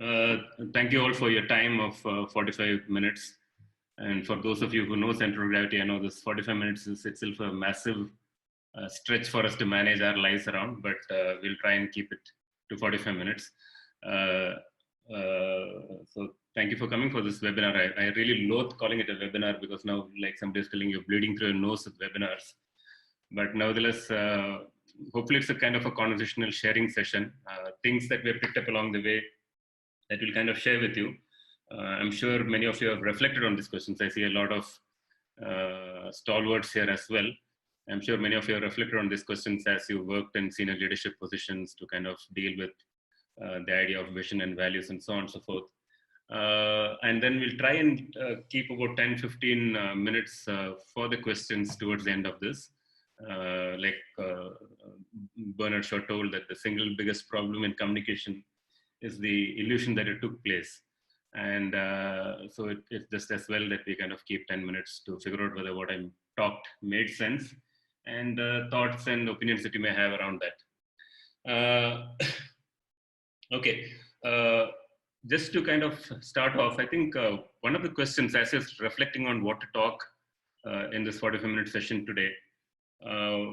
Uh, Thank you all for your time of 45 minutes. And for those of you who know central gravity, I know this 45 minutes is itself a massive stretch for us to manage our lives around, but we'll try and keep it to 45 minutes. Uh, so thank you for coming for this webinar. I really loathe calling it a webinar because now, like somebody's telling you, bleeding through your nose with webinars. But nevertheless, hopefully it's a kind of a conversational sharing session. Things that we have picked up along the way that we'll kind of share with you. I'm sure many of you have reflected on these questions. I see a lot of stalwarts here as well. I'm sure many of you have reflected on these questions as you worked in senior leadership positions to kind of deal with the idea of vision and values and so on and so forth. And then we'll try and keep about 10, 15 minutes for the questions towards the end of this. Like Bernard Shaw told that the single biggest problem in communication is the illusion that it took place. And so it's just as well that we kind of keep 10 minutes to figure out whether what I talked made sense and thoughts and opinions that you may have around that. Okay. Just to kind of start off, I think one of the questions, as I was reflecting on what to talk in this 45-minute session today, uh,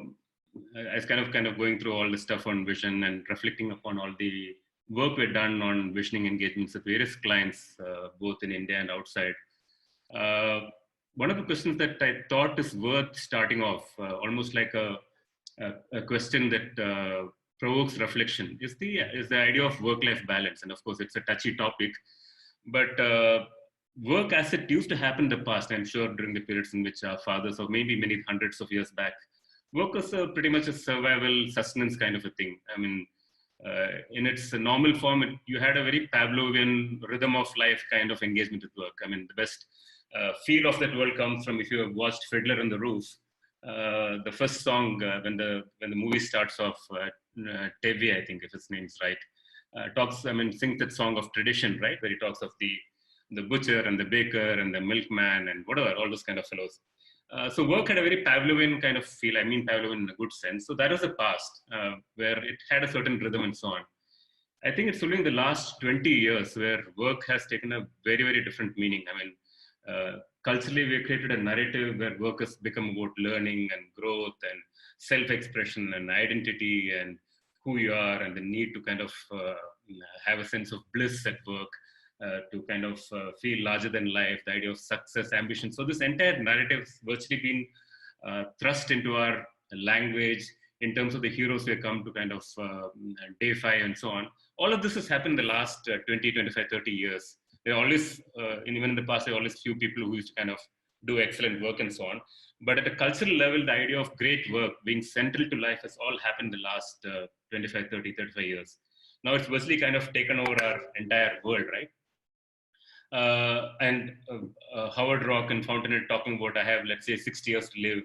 I was kind of going through all the stuff on vision and reflecting upon all the work we've done on visioning engagements with various clients, both in India and outside. Uh, One of the questions that I thought is worth starting off, almost like a question that provokes reflection, is the idea of work-life balance. And of course, it's a touchy topic, but work as it used to happen in the past, I'm sure during the periods in which our fathers, or maybe many hundreds of years back, work was pretty much a survival sustenance kind of a thing. I mean, in its normal form, you had a very Pavlovian rhythm of life kind of engagement with work. I mean, the best feel of that world comes from if you have watched Fiddler on the Roof. The first song when the movie starts off, Tevi, I think if his name's right, sings that song of tradition, right, where he talks of the butcher and the baker and the milkman and whatever, all those kind of fellows. So work had a very Pavlovian kind of feel. I mean Pavlovian in a good sense. So that was the past where it had a certain rhythm and so on. I think it's only in the last 20 years where work has taken a very, very different meaning. I mean, culturally, we created a narrative where work has become about learning and growth and self-expression and identity and who you are and the need to kind of have a sense of bliss at work, to kind of feel larger than life, the idea of success, ambition. So this entire narrative has virtually been thrust into our language in terms of the heroes we have come to kind of deify and so on. All of this has happened in the last 20, 25, 30 years. There are always, even in the past, there are always few people who used to kind of do excellent work and so on. But at a cultural level, the idea of great work being central to life has all happened in the last 25, 30, 35 years. Now it's virtually kind of taken over our entire world, right? And Howard Rock and Fountainhead talking about I have, let's say, 60 years to live,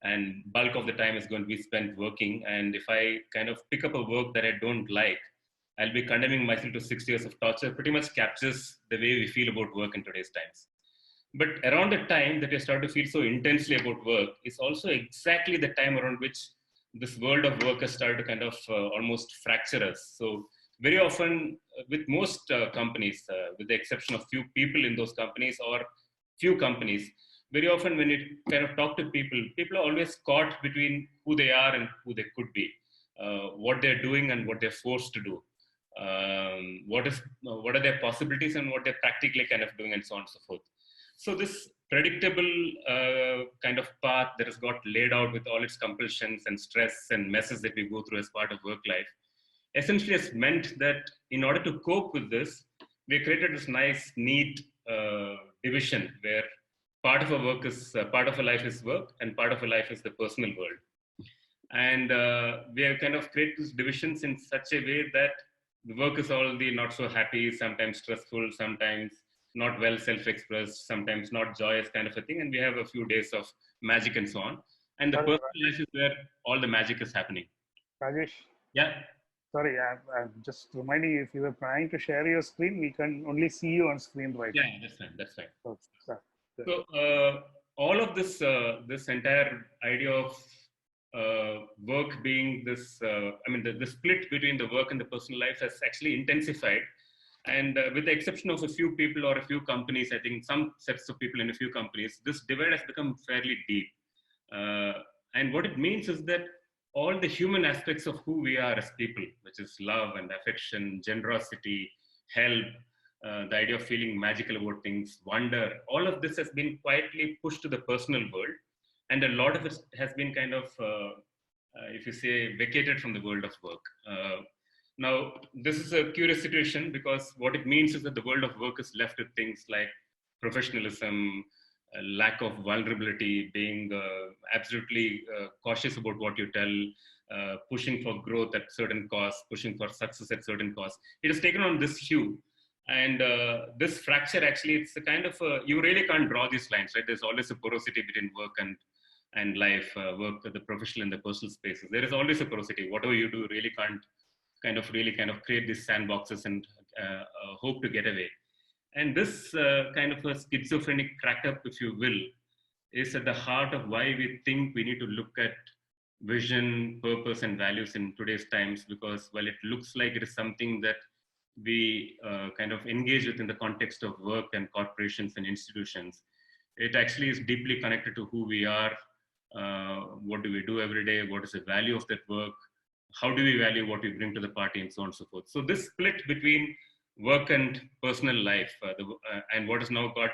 and bulk of the time is going to be spent working. And if I kind of pick up a work that I don't like, I'll be condemning myself to 60 years of torture. Pretty much captures the way we feel about work in today's times. But around the time that we start to feel so intensely about work is also exactly the time around which this world of work has started to kind of almost fracture us. So very often, with most companies, with the exception of few people in those companies or few companies, very often when you kind of talk to people, people are always caught between who they are and who they could be, what they're doing and what they're forced to do. What are their possibilities and what they're practically kind of doing and so on and so forth. So this predictable kind of path that has got laid out with all its compulsions and stress and messes that we go through as part of work life essentially has meant that in order to cope with this, we created this nice, neat division where part of a work is part of a life is work and part of a life is the personal world. And we have kind of created these divisions in such a way that the work is all the not so happy, sometimes stressful, sometimes not well self-expressed, sometimes not joyous kind of a thing. And we have a few days of magic and so on. And the Sorry, personal life is where all the magic is happening. Rajesh. Yeah. Sorry, I'm just reminding you, if you were planning to share your screen, we can only see you on screen right Yeah, now. that's fine. That's fine. So, So all of this, this entire idea of work being this, the split between the work and the personal life has actually intensified. And with the exception of a few people or a few companies, I think some sets of people in a few companies, this divide has become fairly deep. Uh, and what it means is that all the human aspects of who we are as people, which is love and affection, generosity, help, the idea of feeling magical about things, wonder, all of this has been quietly pushed to the personal world. And a lot of it has been kind of, if you say, vacated from the world of work. Now, this is a curious situation because what it means is that the world of work is left with things like professionalism, a lack of vulnerability, being absolutely cautious about what you tell, pushing for growth at certain costs, pushing for success at certain costs. It has taken on this hue. And this fracture actually, it's a kind of, you really can't draw these lines, right? There's always a porosity between work and life, work, the professional and the personal spaces. There is always a porosity. Whatever you do really can't really kind of create these sandboxes and hope to get away. And this kind of a schizophrenic crack up, if you will, is at the heart of why we think we need to look at vision, purpose, and values in today's times. Because while it looks like it is something that we kind of engage with in the context of work and corporations and institutions, it actually is deeply connected to who we are. What do we do every day? What is the value of that work? How do we value what we bring to the party, and so on and so forth. So this split between work and personal life, and what has now got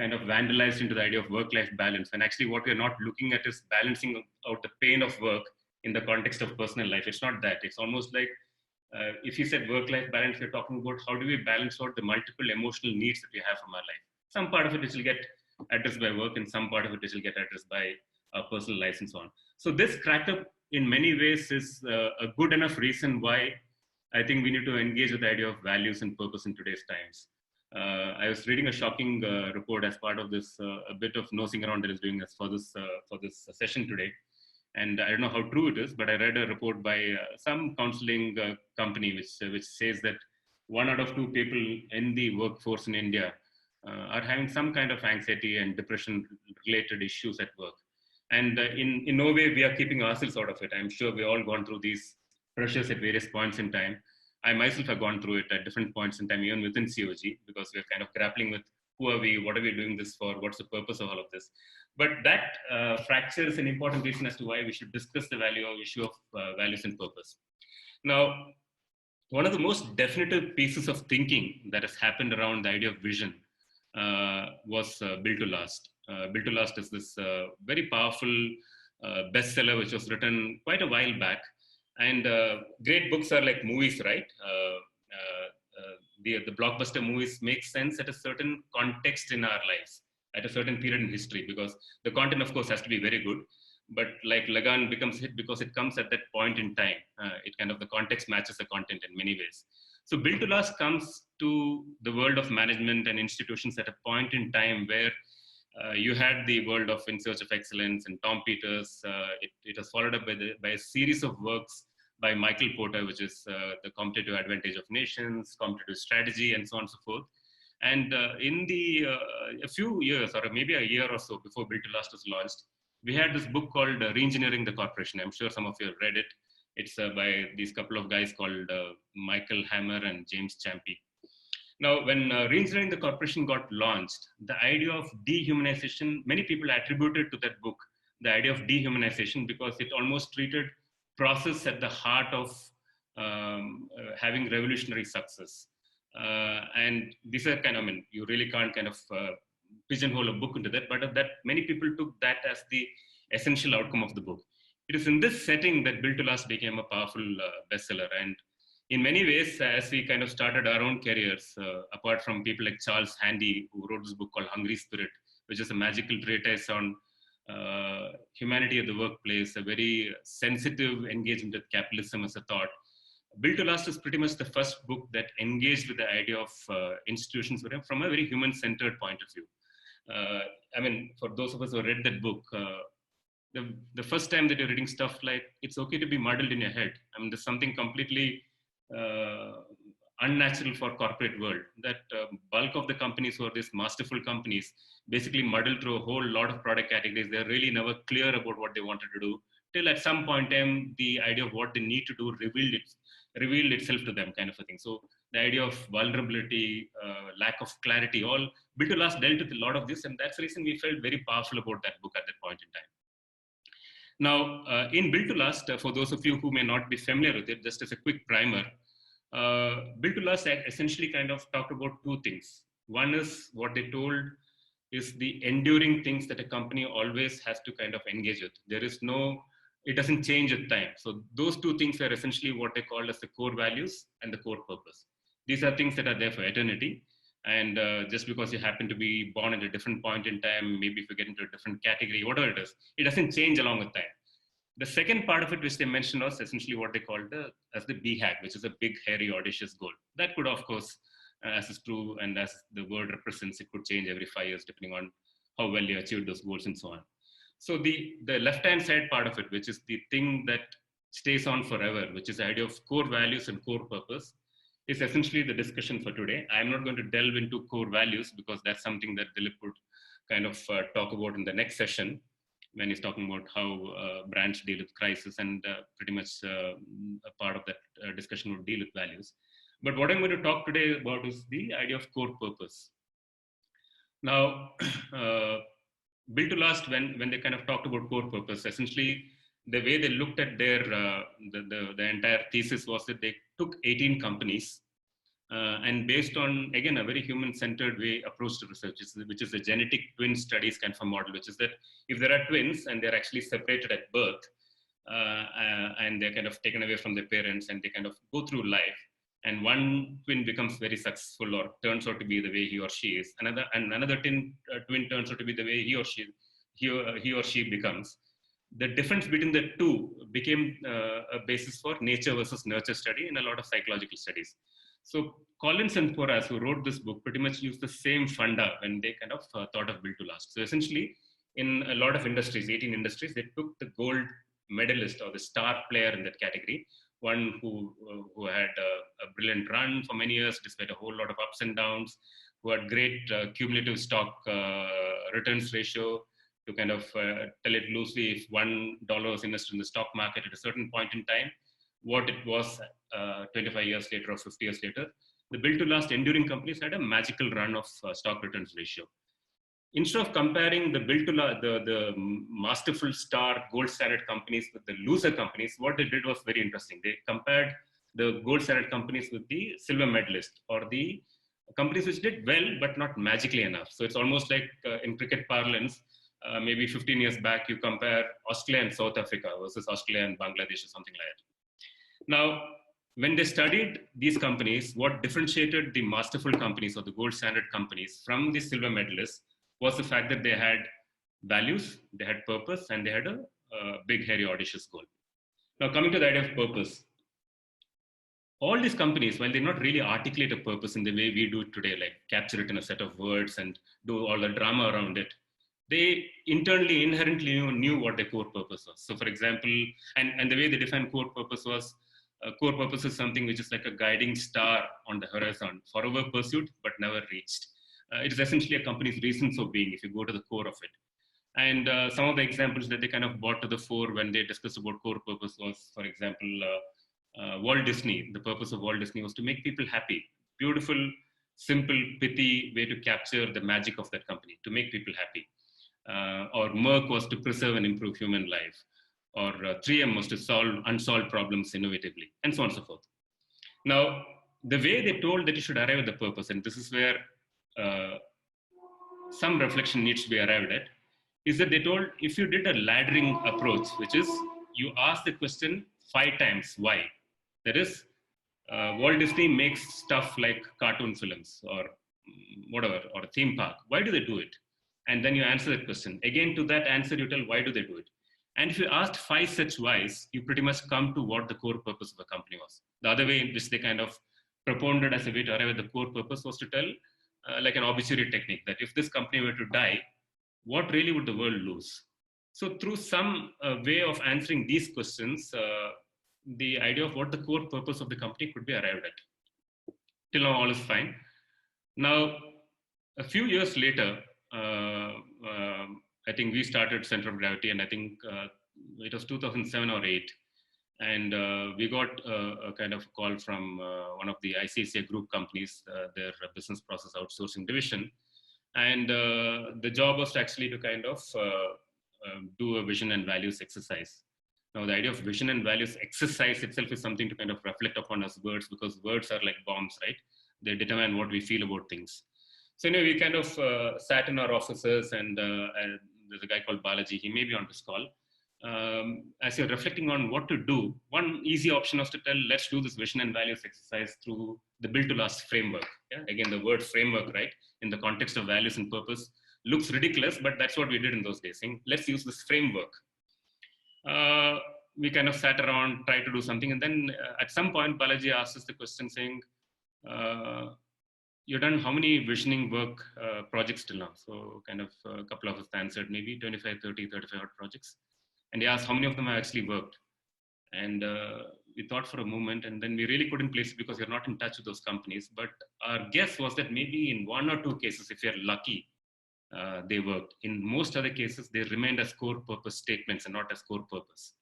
kind of vandalized into the idea of work-life balance. And actually what we're not looking at is balancing out the pain of work in the context of personal life. It's not that. It's almost like if you said work-life balance, you're talking about how do we balance out the multiple emotional needs that we have from our life. Some part of it which will get addressed by work, and some part of it which will get addressed by personal life and so on. So this cracked up in many ways is a good enough reason why I think we need to engage with the idea of values and purpose in today's times. I was reading a shocking report as part of this a bit of nosing around that is doing this for this session today. And I don't know how true it is, but I read a report by some counseling company which says that 1 out of 2 people in the workforce in India are having some kind of anxiety and depression related issues at work. And in no way we are keeping ourselves out of it. I'm sure we've all gone through these pressures at various points in time. I myself have gone through it at different points in time, even within COG, because we're kind of grappling with who are we, what are we doing this for, what's the purpose of all of this. But that fracture is an important reason as to why we should discuss the issue of values and purpose. Now, one of the most definitive pieces of thinking that has happened around the idea of vision was Built to Last. Built to Last is this very powerful bestseller which was written quite a while back. And great books are like movies, right? The blockbuster movies make sense at a certain context in our lives, at a certain period in history, because the content, of course, has to be very good. But like Lagan becomes hit because it comes at that point in time. It kind of, the context matches the content in many ways. So Built to Last comes to the world of management and institutions at a point in time where you had the world of In Search of Excellence and Tom Peters. It was followed up by a series of works by Michael Porter, which is the Competitive Advantage of Nations, Competitive Strategy, and so on and so forth. And in a few years, or maybe a year or so before Built to Last was launched, we had this book called Reengineering the Corporation. I'm sure some of you have read it. It's by these couple of guys called Michael Hammer and James Champy. Now, when Reengineering the Corporation got launched, the idea of dehumanization, many people attributed to that book the idea of dehumanization because it almost treated process at the heart of having revolutionary success. And these are kind of, I mean, you really can't kind of pigeonhole a book into that, but that many people took that as the essential outcome of the book. It is in this setting that Built to Last became a powerful bestseller. And in many ways, as we kind of started our own careers, apart from people like Charles Handy, who wrote this book called Hungry Spirit, which is a magical treatise on humanity at the workplace, a very sensitive engagement with capitalism as a thought. Built to Last is pretty much the first book that engaged with the idea of institutions from a very human-centered point of view. I mean, for those of us who read that book, the first time that you're reading stuff like, it's okay to be muddled in your head. I mean, there's something completely unnatural for corporate world, that bulk of the companies who are these masterful companies basically muddle through a whole lot of product categories. They're really never clear about what they wanted to do, till at some point in time, the idea of what they need to do revealed itself to them, kind of a thing. So the idea of vulnerability, lack of clarity, all Built to Last dealt with a lot of this. And that's the reason we felt very powerful about that book at that point in time. Now, in Built to Last, for those of you who may not be familiar with it, just as a quick primer, Built to Last essentially kind of talked about two things. One is what they told is the enduring things that a company always has to kind of engage with. There is no, it doesn't change with time. So those two things are essentially what they call as the core values and the core purpose. These are things that are there for eternity. And just because you happen to be born at a different point in time, maybe if you get into a different category, whatever it is, it doesn't change along with time. The second part of it, which they mentioned, was essentially what they called as the BHAG, which is a big, hairy, audacious goal. That could, of course, as is true and as the word represents, it could change every 5 years depending on how well you achieved those goals and so on. So the left-hand side part of it, which is the thing that stays on forever, which is the idea of core values and core purpose, is essentially the discussion for today. I'm not going to delve into core values because that's something that Dilip would kind of talk about in the next session when he's talking about how brands deal with crisis, and pretty much a part of that discussion would deal with values. But what I'm going to talk today about is the idea of core purpose. Now, Built to Last, when they kind of talked about core purpose, essentially the way they looked at their the entire thesis was that they took 18 companies and based on, again, a very human-centered way approach to research, which is a genetic twin studies kind of a model, which is that if there are twins and they're actually separated at birth and they're kind of taken away from their parents and they kind of go through life, and one twin becomes very successful or turns out to be the way he or she is, another twin turns out to be the way he or she becomes. The difference between the two became a basis for nature versus nurture study in a lot of psychological studies. So Collins and Porras, who wrote this book, pretty much used the same funda when they kind of thought of Built to Last. So essentially, in a lot of industries, 18 industries, they took the gold medalist or the star player in that category, one who had a brilliant run for many years despite a whole lot of ups and downs, who had great cumulative stock returns ratio. To kind of tell it loosely, if $1 was invested in the stock market at a certain point in time, what it was 25 years later or 50 years later, the Built to Last enduring companies had a magical run of stock returns ratio. Instead of comparing the Built to Last, the masterful star gold standard companies with the loser companies, what they did was very interesting. They compared the gold standard companies with the silver medalist, or the companies which did well but not magically enough. So it's almost like in cricket parlance, maybe 15 years back, you compare Australia and South Africa versus Australia and Bangladesh or something like that. Now, when they studied these companies, what differentiated the masterful companies or the gold standard companies from the silver medalists was the fact that they had values, they had purpose, and they had a big, hairy, audacious goal. Now, coming to the idea of purpose, all these companies, while they not really articulate a purpose in the way we do it today, like capture it in a set of words and do all the drama around it, they internally, inherently knew what their core purpose was. So for example, and the way they define core purpose was, core purpose is something which is like a guiding star on the horizon, forever pursued, but never reached. It is essentially a company's reasons of being, if you go to the core of it. And some of the examples that they kind of brought to the fore when they discussed about core purpose was, for example, Walt Disney. The purpose of Walt Disney was to make people happy. Beautiful, simple, pithy way to capture the magic of that company, to make people happy. Or Merck was to preserve and improve human life. Or 3M was to solve unsolved problems innovatively, and so on and so forth. Now, the way they told that you should arrive at the purpose, and this is where some reflection needs to be arrived at, is that they told if you did a laddering approach, which is you ask the question 5 times why. That is, Walt Disney makes stuff like cartoon films or whatever, or a theme park. Why do they do it? And then you answer that question. Again, to that answer, you tell why do they do it? And if you asked 5 such whys, you pretty much come to what the core purpose of the company was. The other way in which they kind of propounded as a way to arrive at the core purpose was to tell, like an obituary technique, that if this company were to die, what really would the world lose? So through some way of answering these questions, the idea of what the core purpose of the company could be arrived at. Till now, all is fine. Now, a few years later, I think we started Center of Gravity, and I think it was 2007 or 8. And we got a kind of call from one of the ICICI group companies, their business process outsourcing division. And the job was actually to kind of do a vision and values exercise. Now, the idea of vision and values exercise itself is something to kind of reflect upon as words, because words are like bombs, right? They determine what we feel about things. So anyway, we kind of sat in our offices, and there's a guy called Balaji. He may be on this call. As you're reflecting on what to do, one easy option was to tell, let's do this vision and values exercise through the Build to Last framework. Yeah? Again, the word framework, right, in the context of values and purpose, looks ridiculous, but that's what we did in those days, saying, let's use this framework. We kind of sat around, tried to do something, and then at some point, Balaji asked us the question saying, you've done how many visioning work projects till now? So kind of a couple of us answered, maybe 25, 30, 35 odd projects. And he asked how many of them have actually worked. And we thought for a moment, and then we really couldn't place it because you're not in touch with those companies. But our guess was that maybe in 1 or 2 cases, if you're lucky, they worked. In most other cases, they remained as core purpose statements and not as core purpose.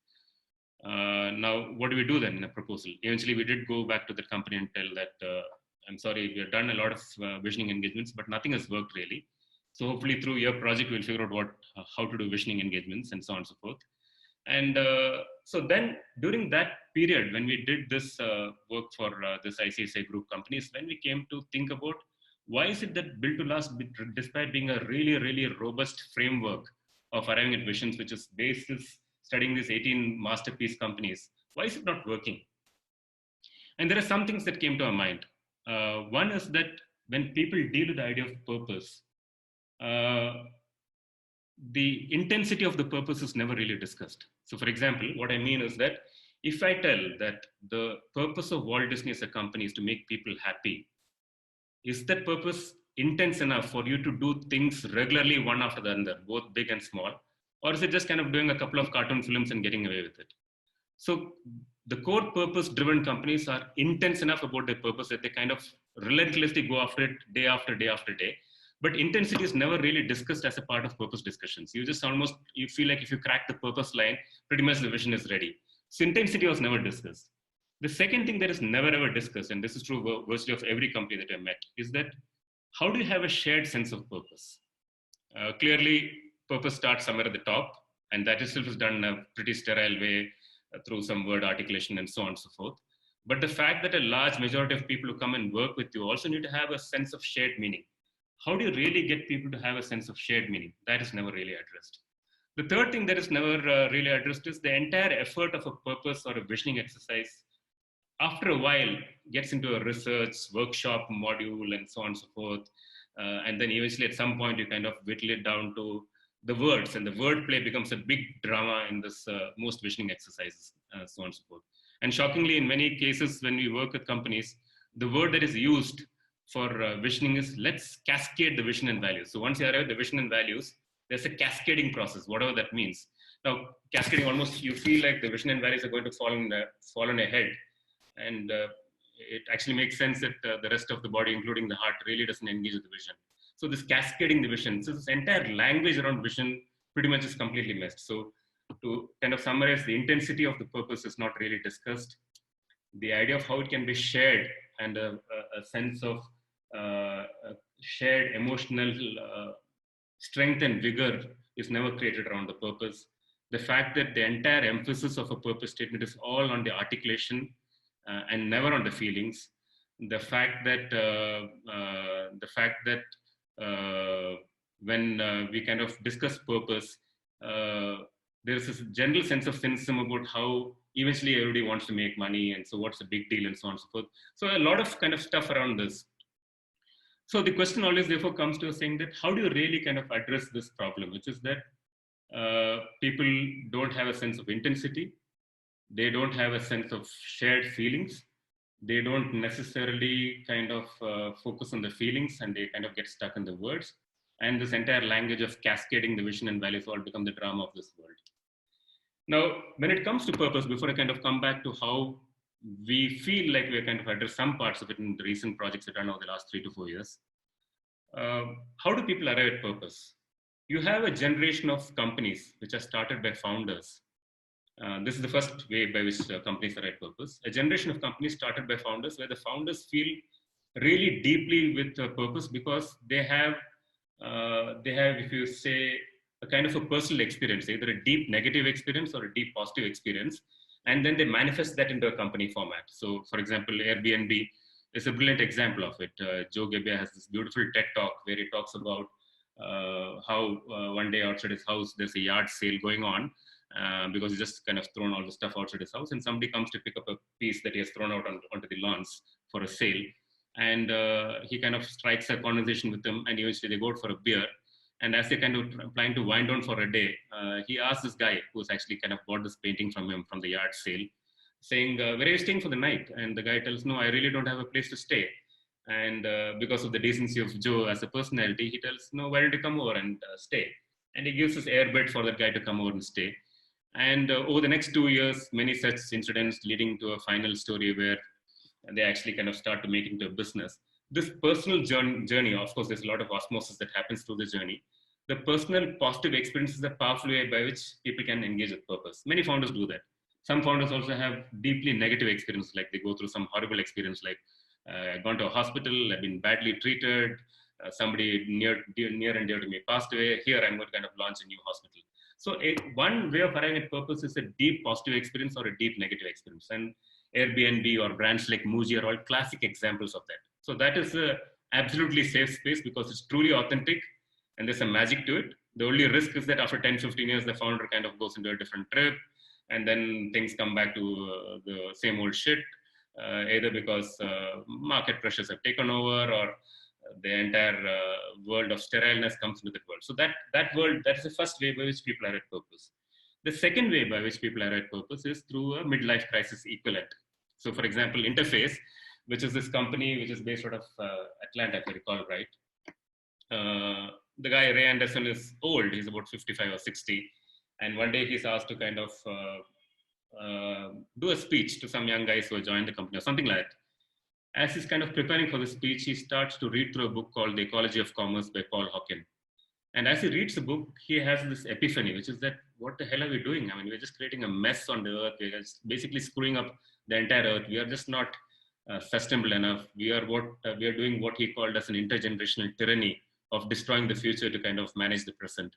Now, what do we do then in a proposal? Eventually, we did go back to the company and tell that, I'm sorry, we have done a lot of visioning engagements, but nothing has worked really. So hopefully through your project, we'll figure out how to do visioning engagements and so on and so forth. And so then during that period, when we did this work for this ICICI group companies, when we came to think about why is it that Build to Last, despite being a really, really robust framework of arriving at visions, which is basis studying these 18 masterpiece companies, why is it not working? And there are some things that came to our mind. One is that when people deal with the idea of purpose, the intensity of the purpose is never really discussed. So for example, what I mean is that if I tell that the purpose of Walt Disney as a company is to make people happy, is that purpose intense enough for you to do things regularly one after the other, both big and small? Or is it just kind of doing a couple of cartoon films and getting away with it? So the core purpose driven companies are intense enough about their purpose that they kind of relentlessly go after it day after day after day. But intensity is never really discussed as a part of purpose discussions. You just almost, you feel like if you crack the purpose line, pretty much the vision is ready. So intensity was never discussed. The second thing that is never ever discussed, and this is true virtually of every company that I met, is that how do you have a shared sense of purpose? Clearly, purpose starts somewhere at the top, and that itself is done in a pretty sterile way through some word articulation and so on and so forth. But the fact that a large majority of people who come and work with you also need to have a sense of shared meaning. How do you really get people to have a sense of shared meaning? That is never really addressed. The third thing that is never really addressed is the entire effort of a purpose or a visioning exercise. After a while, gets into a research, workshop module, and so on and so forth. And then eventually at some point, you kind of whittle it down to the words, and the wordplay becomes a big drama in this most visioning exercises, so on and so forth. And shockingly, in many cases, when we work with companies, the word that is used for visioning is let's cascade the vision and values. So once you arrive at the vision and values, there's a cascading process, whatever that means. Now, cascading, almost you feel like the vision and values are going to fall on your head. And it actually makes sense that the rest of the body, including the heart, really doesn't engage with the vision. So this cascading the vision, so this entire language around vision pretty much is completely messed. So to kind of summarize, the intensity of the purpose is not really discussed. The idea of how it can be shared and a sense of shared emotional strength and vigor is never created around the purpose. The fact that the entire emphasis of a purpose statement is all on the articulation and never on the feelings. The fact that when we kind of discuss purpose, there's this general sense of cynicism about how eventually everybody wants to make money, and so what's the big deal, and so on and so forth. So a lot of kind of stuff around this. So the question always therefore comes to saying that how do you really kind of address this problem, which is that people don't have a sense of intensity, they don't have a sense of shared feelings, they don't necessarily kind of focus on the feelings, and they kind of get stuck in the words. And this entire language of cascading the vision and values all become the drama of this world. Now, when it comes to purpose, before I kind of come back to how we feel like we kind of addressed some parts of it in the recent projects that are now the last 3 to 4 years, how do people arrive at purpose? You have a generation of companies which are started by founders, This is the first way by which companies are at purpose. A generation of companies started by founders, where the founders feel really deeply with purpose because they have, if you say, a kind of a personal experience, either a deep negative experience or a deep positive experience, and then they manifest that into a company format. So, for example, Airbnb is a brilliant example of it. Joe Gebbia has this beautiful TED talk where he talks about how one day outside his house there's a yard sale going on, because he's just kind of thrown all the stuff outside his house, and somebody comes to pick up a piece that he has thrown out onto the lawns for a sale. And he kind of strikes a conversation with them, and eventually they go out for a beer. And as they kind of planning to wind down for a day, he asks this guy who's actually kind of bought this painting from him from the yard sale, saying, "Where are you staying for the night?" And the guy tells, "No, I really don't have a place to stay." And because of the decency of Joe as a personality, he tells, "No, why don't you come over and stay?" And he gives his airbed for that guy to come over and stay. And over the next 2 years, many such incidents leading to a final story where they actually kind of start to make it into a business. This personal journey, of course, there's a lot of osmosis that happens through the journey. The personal positive experience is a powerful way by which people can engage with purpose. Many founders do that. Some founders also have deeply negative experiences, like they go through some horrible experience, like I've gone to a hospital, I've been badly treated, somebody near and dear to me passed away. Here, I'm going to kind of launch a new hospital. So one way of arriving at purpose is a deep positive experience or a deep negative experience. And Airbnb or brands like Muji are all classic examples of that. So that is a absolutely safe space because it's truly authentic and there's some magic to it. The only risk is that after 10, 15 years, the founder kind of goes into a different trip and then things come back to the same old shit, either because market pressures have taken over or the entire world of sterileness comes into the world. So that's the first way by which people are at purpose. The second way by which people are at purpose is through a midlife crisis equivalent. So, for example, Interface, which is this company which is based out of Atlanta, if I recall right. The guy, Ray Anderson, is old. He's about 55 or 60. And one day he's asked to kind of do a speech to some young guys who have joined the company or something like that. As he's kind of preparing for the speech, he starts to read through a book called The Ecology of Commerce by Paul Hawken. And as he reads the book, he has this epiphany, which is that, what the hell are we doing? I mean, we're just creating a mess on the earth. We're just basically screwing up the entire earth. We are just not sustainable enough. We are doing what he called as an intergenerational tyranny of destroying the future to kind of manage the present.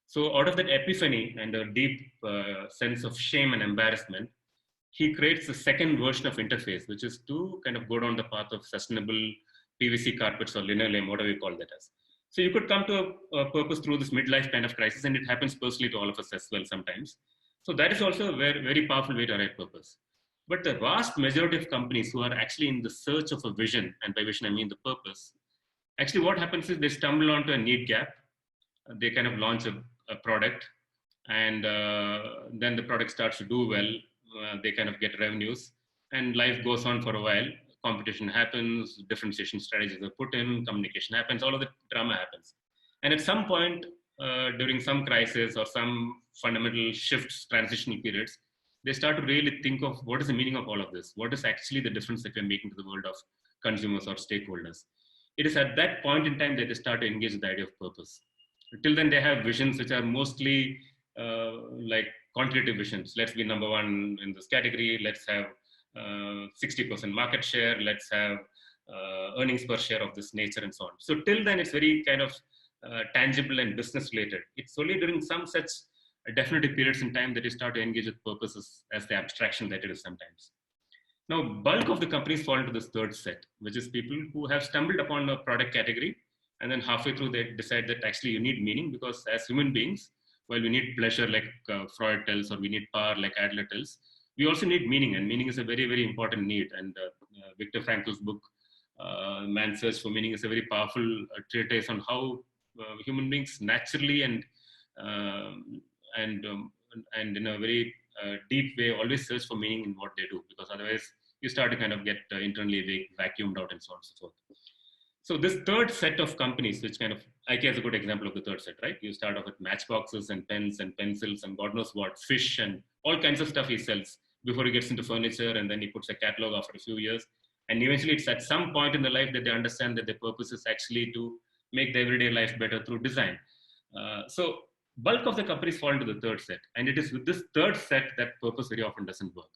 So out of that epiphany and a deep sense of shame and embarrassment, he creates the second version of Interface, which is to kind of go down the path of sustainable PVC carpets or linoleum, whatever you call that as. So you could come to a purpose through this midlife kind of crisis, and it happens personally to all of us as well sometimes. So that is also a very, very powerful way to arrive at purpose. But the vast majority of companies who are actually in the search of a vision, and by vision I mean the purpose, actually what happens is they stumble onto a need gap. They kind of launch a product, and then the product starts to do well. They kind of get revenues, and life goes on for a while. Competition happens, differentiation strategies are put in, communication happens, all of the drama happens. And at some point, during some crisis or some fundamental shifts, transitional periods, they start to really think of what is the meaning of all of this? What is actually the difference that we're making to the world of consumers or stakeholders? It is at that point in time that they start to engage with the idea of purpose. Till then, they have visions which are mostly like quantitative visions. Let's be number one in this category. Let's have 60% market share. Let's have earnings per share of this nature and so on. So till then, it's very kind of tangible and business related. It's only during some such definitive periods in time that you start to engage with purposes as the abstraction that it is sometimes. Now, bulk of the companies fall into this third set, which is people who have stumbled upon a product category, and then halfway through they decide that actually you need meaning, because as human beings, while we need pleasure like Freud tells, or we need power like Adler tells, we also need meaning, and meaning is a very, very important need. And Viktor Frankl's book, Man's Search for Meaning, is a very powerful treatise on how human beings naturally and in a very deep way always search for meaning in what they do, because otherwise you start to kind of get internally vacuumed out and so on and so forth. So this third set of companies, which kind of, IKEA is a good example of the third set, right? You start off with matchboxes and pens and pencils and God knows what, fish and all kinds of stuff he sells before he gets into furniture, and then he puts a catalog after a few years. And eventually it's at some point in the life that they understand that their purpose is actually to make their everyday life better through design. So bulk of the companies fall into the third set. And it is with this third set that purpose very often doesn't work.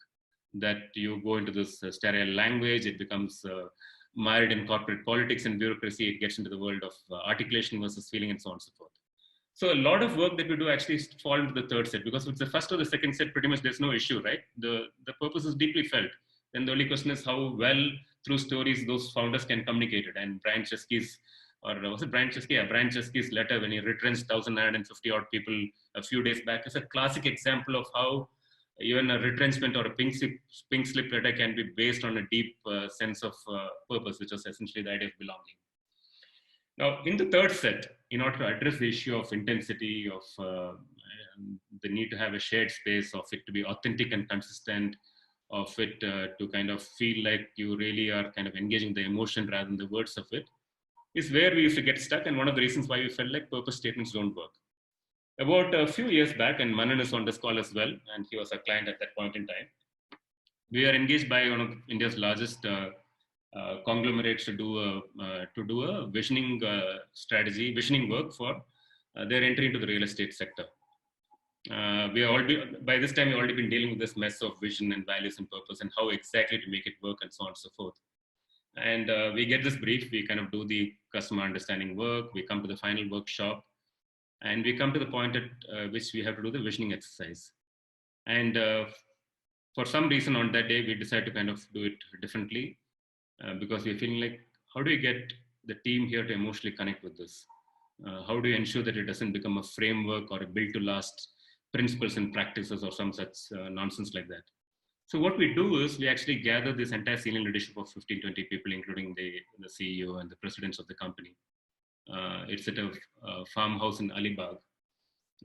That you go into this sterile language, it becomes mired in corporate politics and bureaucracy, it gets into the world of articulation versus feeling and so on and so forth. So a lot of work that we do actually fall into the third set, because if it's the first or the second set, pretty much there's no issue, right? The purpose is deeply felt. Then the only question is how well through stories those founders can communicate it. And Brian Chesky's, or was it Brian Chesky? Yeah, Brian Chesky's letter when he retrenched 1,950 odd people a few days back is a classic example of how even a retrenchment or a pink slip letter can be based on a deep sense of purpose, which is essentially the idea of belonging. Now, in the third set, in order to address the issue of intensity, of the need to have a shared space, of it to be authentic and consistent, of it to kind of feel like you really are kind of engaging the emotion rather than the words of it, is where we used to get stuck, and one of the reasons why we felt like purpose statements don't work. About a few years back, and Manan is on this call as well, and he was a client at that point in time, we are engaged by one of India's largest conglomerates to do a visioning strategy, visioning work for their entry into the real estate sector. By this time, we've already been dealing with this mess of vision and values and purpose and how exactly to make it work and so on and so forth. And we get this brief, we kind of do the customer understanding work, we come to the final workshop, and we come to the point at which we have to do the visioning exercise. And for some reason on that day, we decided to kind of do it differently because we're feeling like, how do we get the team here to emotionally connect with this? How do you ensure that it doesn't become a framework or a build to last principles and practices or some such nonsense like that? So what we do is we actually gather this entire senior leadership of 15, 20 people, including the CEO and the presidents of the company. It's at a farmhouse in Alibag.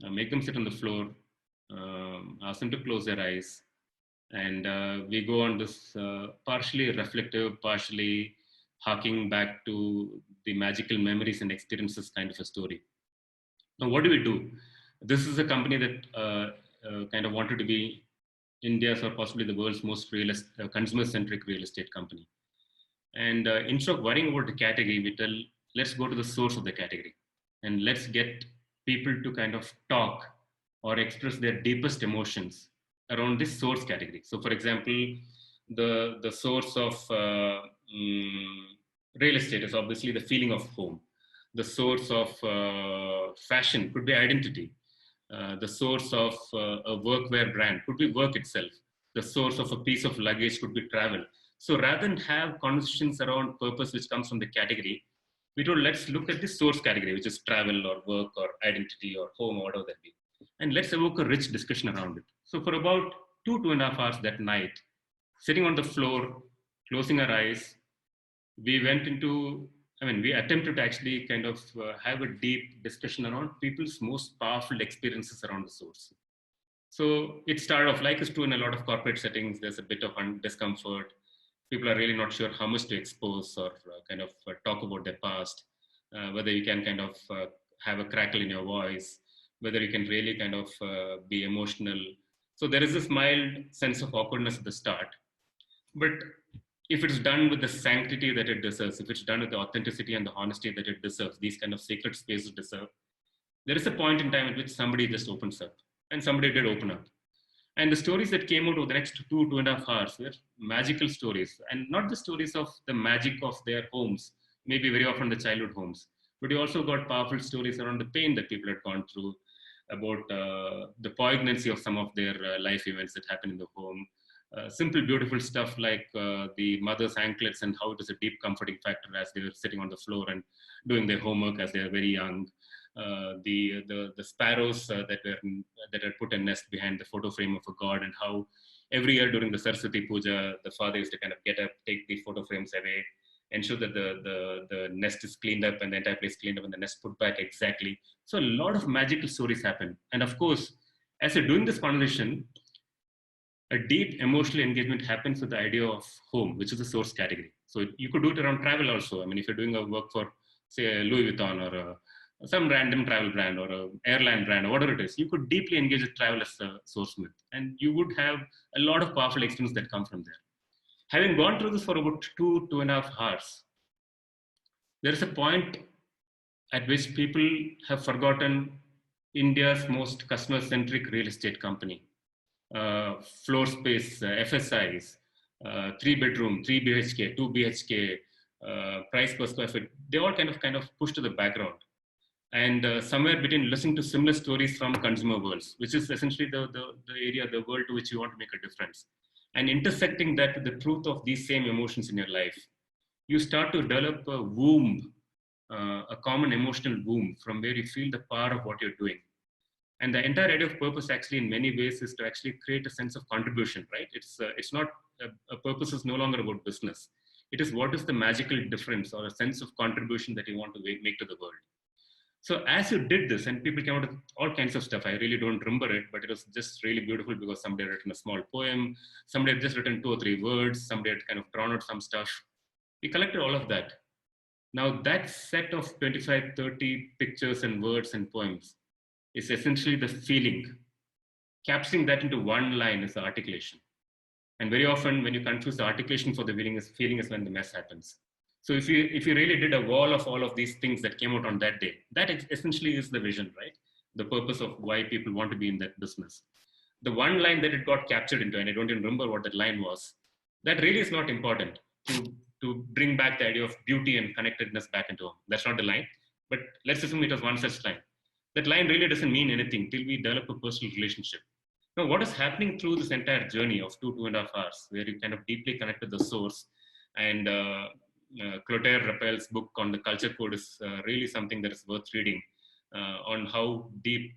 Make them sit on the floor, ask them to close their eyes, and we go on this partially reflective, partially harking back to the magical memories and experiences kind of a story. Now, what do we do? This is a company that kind of wanted to be India's or possibly the world's most consumer-centric real estate company. And instead of worrying about the category, we tell, let's go to the source of the category and let's get people to kind of talk or express their deepest emotions around this source category. So for example, the source of real estate is obviously the feeling of home. The source of fashion could be identity. The source of a workwear brand could be work itself. The source of a piece of luggage could be travel. So rather than have conversations around purpose which comes from the category, we told, let's look at the source category, which is travel or work or identity or home or whatever that be. And let's evoke a rich discussion around it. So for about 2.5 hours that night, sitting on the floor, closing our eyes, we attempted to actually kind of have a deep discussion around people's most powerful experiences around the source. So it started off like it's true in a lot of corporate settings, there's a bit of discomfort. People are really not sure how much to expose or kind of talk about their past, whether you can kind of have a crackle in your voice, whether you can really kind of be emotional. So there is this mild sense of awkwardness at the start. But if it's done with the sanctity that it deserves, if it's done with the authenticity and the honesty that it deserves, these kind of sacred spaces deserve, there is a point in time at which somebody just opens up. And somebody did open up. And the stories that came out over the next 2.5 hours were magical stories. And not the stories of the magic of their homes, maybe very often the childhood homes, but you also got powerful stories around the pain that people had gone through, about the poignancy of some of their life events that happened in the home. Simple, beautiful stuff like the mother's anklets and how it is a deep comforting factor as they were sitting on the floor and doing their homework as they were very young. The sparrows that had put a nest behind the photo frame of a god, and how every year during the Saraswati Puja, the father used to kind of get up, take the photo frames away, ensure that the nest is cleaned up and the entire place cleaned up and the nest put back exactly. So a lot of magical stories happen. And of course, as you're doing this conversation, a deep emotional engagement happens with the idea of home, which is the source category. So you could do it around travel also. I mean, if you're doing a work for, say, Louis Vuitton or some random travel brand or an airline brand or whatever it is, you could deeply engage with travel as a source myth. And you would have a lot of powerful experiences that come from there. Having gone through this for about 2.5 hours, there is a point at which people have forgotten India's most customer-centric real estate company. Floor space, FSIs, 3 bedroom, 3 BHK, 2 BHK, price per square foot, they all kind of push to the background. And somewhere between listening to similar stories from consumer worlds, which is essentially the area, the world to which you want to make a difference, and intersecting that with the truth of these same emotions in your life, you start to develop a womb, a common emotional womb from where you feel the power of what you're doing. And the entire idea of purpose actually in many ways is to actually create a sense of contribution, right? It's not, a purpose is no longer about business. It is what is the magical difference or a sense of contribution that you want to make to the world. So as you did this, and people came out with all kinds of stuff, I really don't remember it, but it was just really beautiful because somebody had written a small poem, somebody had just written 2 or 3 words, somebody had kind of drawn out some stuff. We collected all of that. Now that set of 25, 30 pictures and words and poems is essentially the feeling. Capturing that into one line is the articulation. And very often when you confuse the articulation for the feeling is when the mess happens. So if you really did a wall of all of these things that came out on that day, that essentially is the vision, right? The purpose of why people want to be in that business. The one line that it got captured into, and I don't even remember what that line was, that really is not important to bring back the idea of beauty and connectedness back into home. That's not the line, but let's assume it was one such line. That line really doesn't mean anything till we develop a personal relationship. Now, what is happening through this entire journey of 2.5 hours, where you kind of deeply connect to the source, and Clotaire Rappel's book on the culture code is really something that is worth reading, on how deep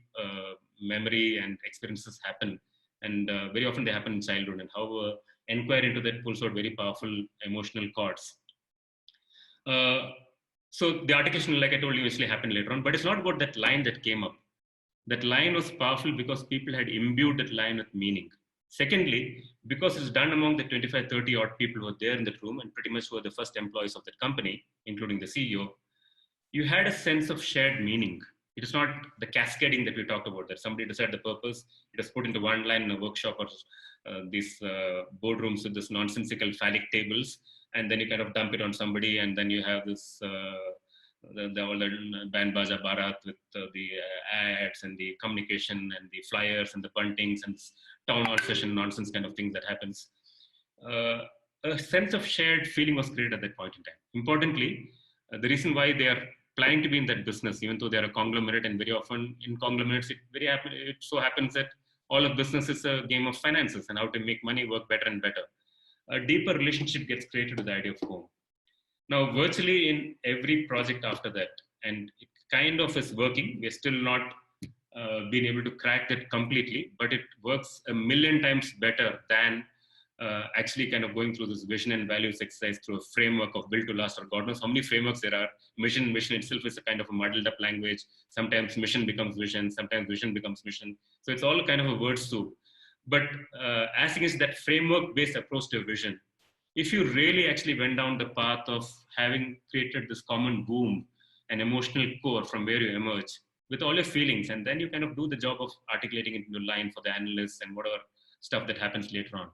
memory and experiences happen. And very often they happen in childhood, and how inquiry into that pulls out very powerful emotional chords. So the articulation, like I told you, actually happened later on, but it's not about that line that came up. That line was powerful because people had imbued that line with meaning. Secondly, because it's done among the 25, 30 odd people who were there in that room and pretty much were the first employees of that company, including the CEO, you had a sense of shared meaning. It is not the cascading that we talked about, that somebody decided the purpose, it was put into one line in a workshop or these boardrooms with this nonsensical phallic tables, and then you kind of dump it on somebody, and then you have this all the band baja barat with the ads and the communication and the flyers and the buntings and town hall session nonsense kind of thing that happens. A sense of shared feeling was created at that point in time. Importantly, the reason why they are planning to be in that business, even though they are a conglomerate, and very often in conglomerates, it so happens that all of business is a game of finances and how to make money work better and better. A deeper relationship gets created with the idea of home. Now, virtually in every project after that, and it kind of is working, we're still not been able to crack that completely, but it works a million times better than actually kind of going through this vision and values exercise through a framework of build to last, or God knows how many frameworks there are. Mission itself is a kind of a muddled up language. Sometimes mission becomes vision, sometimes vision becomes mission. So it's all kind of a word soup. But as against that framework based approach to a vision, if you really actually went down the path of having created this common boom, an emotional core from where you emerge with all your feelings, and then you kind of do the job of articulating it into line for the analysts and whatever stuff that happens later on.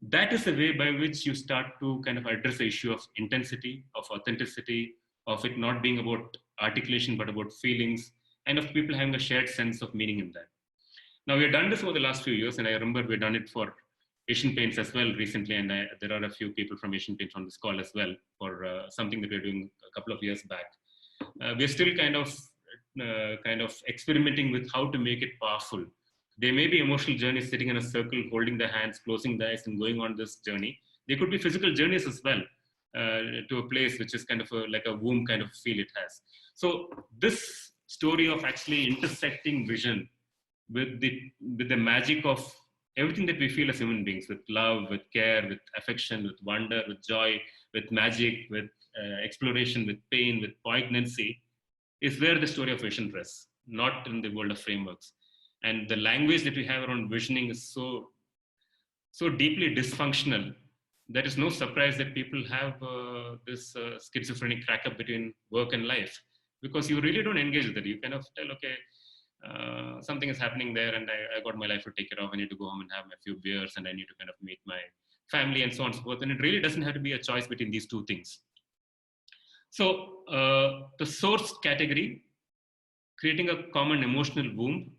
That is the way by which you start to kind of address the issue of intensity, of authenticity, of it not being about articulation, but about feelings, and of people having a shared sense of meaning in that. Now, we've done this over the last few years, and I remember we've done it for Asian Paints as well recently, and there are a few people from Asian Paints on this call as well for something that we're doing a couple of years back. We're still kind of experimenting with how to make it powerful. There may be emotional journeys sitting in a circle, holding their hands, closing their eyes, and going on this journey. There could be physical journeys as well to a place which is kind of like a womb kind of feel it has. So this story of actually intersecting vision with the magic of everything that we feel as human beings, with love, with care, with affection, with wonder, with joy, with magic, with exploration, with pain, with poignancy, is where the story of vision rests, not in the world of frameworks. And the language that we have around visioning is so deeply dysfunctional that it's no surprise that people have this schizophrenic crack up between work and life, because you really don't engage with it. You kind of tell, okay, something is happening there, and I got my life to take care of. I need to go home and have a few beers, and I need to kind of meet my family, and so on and so forth. And it really doesn't have to be a choice between these two things. So the source category creating a common emotional boom.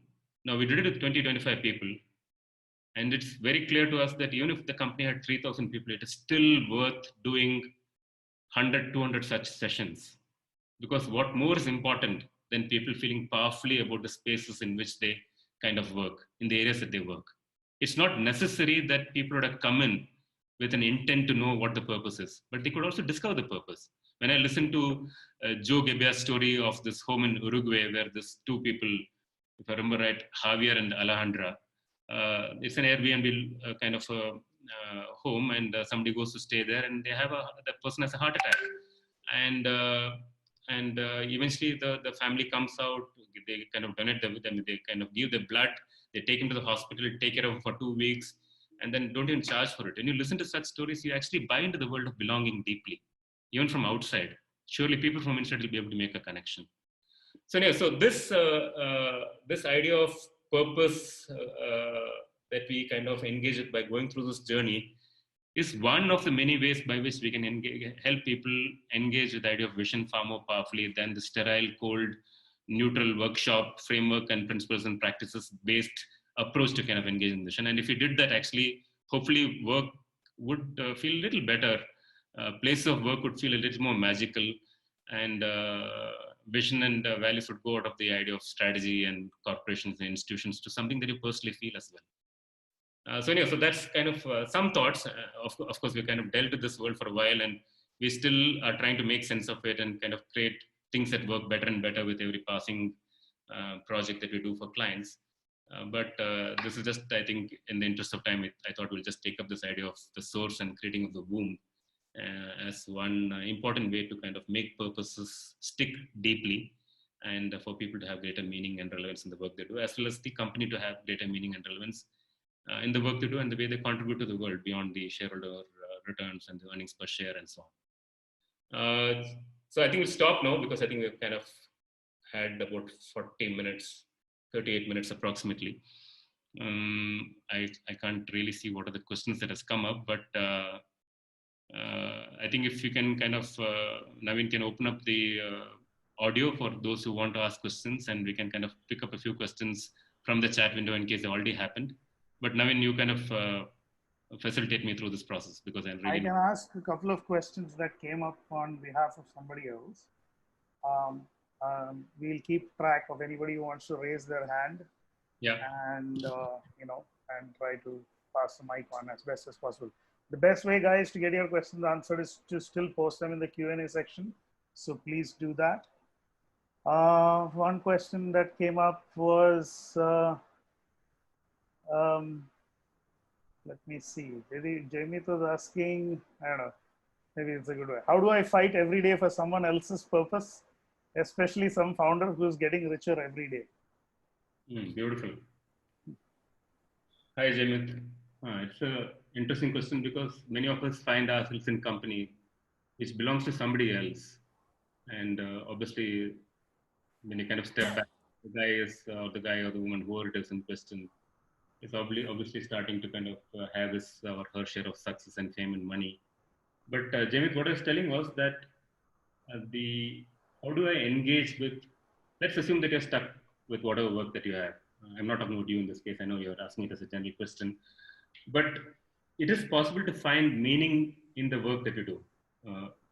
Now we did it with 20, 25 people. And it's very clear to us that even if the company had 3,000 people, it is still worth doing 100, 200 such sessions. Because what more is important than people feeling powerfully about the spaces in which they kind of work, in the areas that they work? It's not necessary that people would have come in with an intent to know what the purpose is, but they could also discover the purpose. When I listened to Joe Gebbia's story of this home in Uruguay, where these two people, if I remember right, Javier and Alejandra, it's an Airbnb kind of a home, and somebody goes to stay there, and they have the person has a heart attack, and eventually the family comes out. They kind of donate them, they kind of give the blood, they take him to the hospital, take care of him for 2 weeks, and then don't even charge for it. When you listen to such stories, you actually buy into the world of belonging deeply, even from outside. Surely people from inside will be able to make a connection. So anyway, so this idea of purpose that we kind of engage with by going through this journey is one of the many ways by which we can help people engage with the idea of vision far more powerfully than the sterile, cold, neutral workshop framework and principles and practices based approach to kind of engage in vision. And if we did that, actually, hopefully work would feel a little better. Places of work would feel a little more magical, and vision and values would go out of the idea of strategy and corporations and institutions to something that you personally feel as well. So anyway, so that's kind of some thoughts. Of course, we kind of dealt with this world for a while, and we still are trying to make sense of it and kind of create things that work better and better with every passing project that we do for clients. But this is just, I think, in the interest of time, I thought we'll just take up this idea of the source and creating of the womb as one important way to kind of make purposes stick deeply, and for people to have greater meaning and relevance in the work they do, as well as the company to have greater meaning and relevance in the work they do and the way they contribute to the world beyond the shareholder returns and the earnings per share and so on. So I think we'll stop now, because I think we've kind of had about 40 minutes, 38 minutes approximately. I can't really see what are the questions that has come up, but I think if you can kind of, Naveen can open up the audio for those who want to ask questions, and we can kind of pick up a few questions from the chat window in case they already happened. But Naveen, you kind of facilitate me through this process, because I'm really... I can ask a couple of questions that came up on behalf of somebody else. We'll keep track of anybody who wants to raise their hand. Yeah. And, and try to pass the mic on as best as possible. The best way, guys, to get your questions answered is to still post them in the Q&A section. So please do that. One question that came up was, let me see. Jamie was asking, I don't know, maybe it's a good way. How do I fight every day for someone else's purpose, especially some founder who's getting richer every day? Beautiful. Hi, Jamie. It's an interesting question, because many of us find ourselves in company which belongs to somebody else. And obviously, when you kind of step back, the guy or the woman, whoever it is in question, is obviously starting to kind of have his or her share of success and fame and money. But Jamie, what I was telling was that how do I engage with, let's assume that you're stuck with whatever work that you have. I'm not talking about you in this case. I know you're asking it as a general question, but it is possible to find meaning in the work that you do.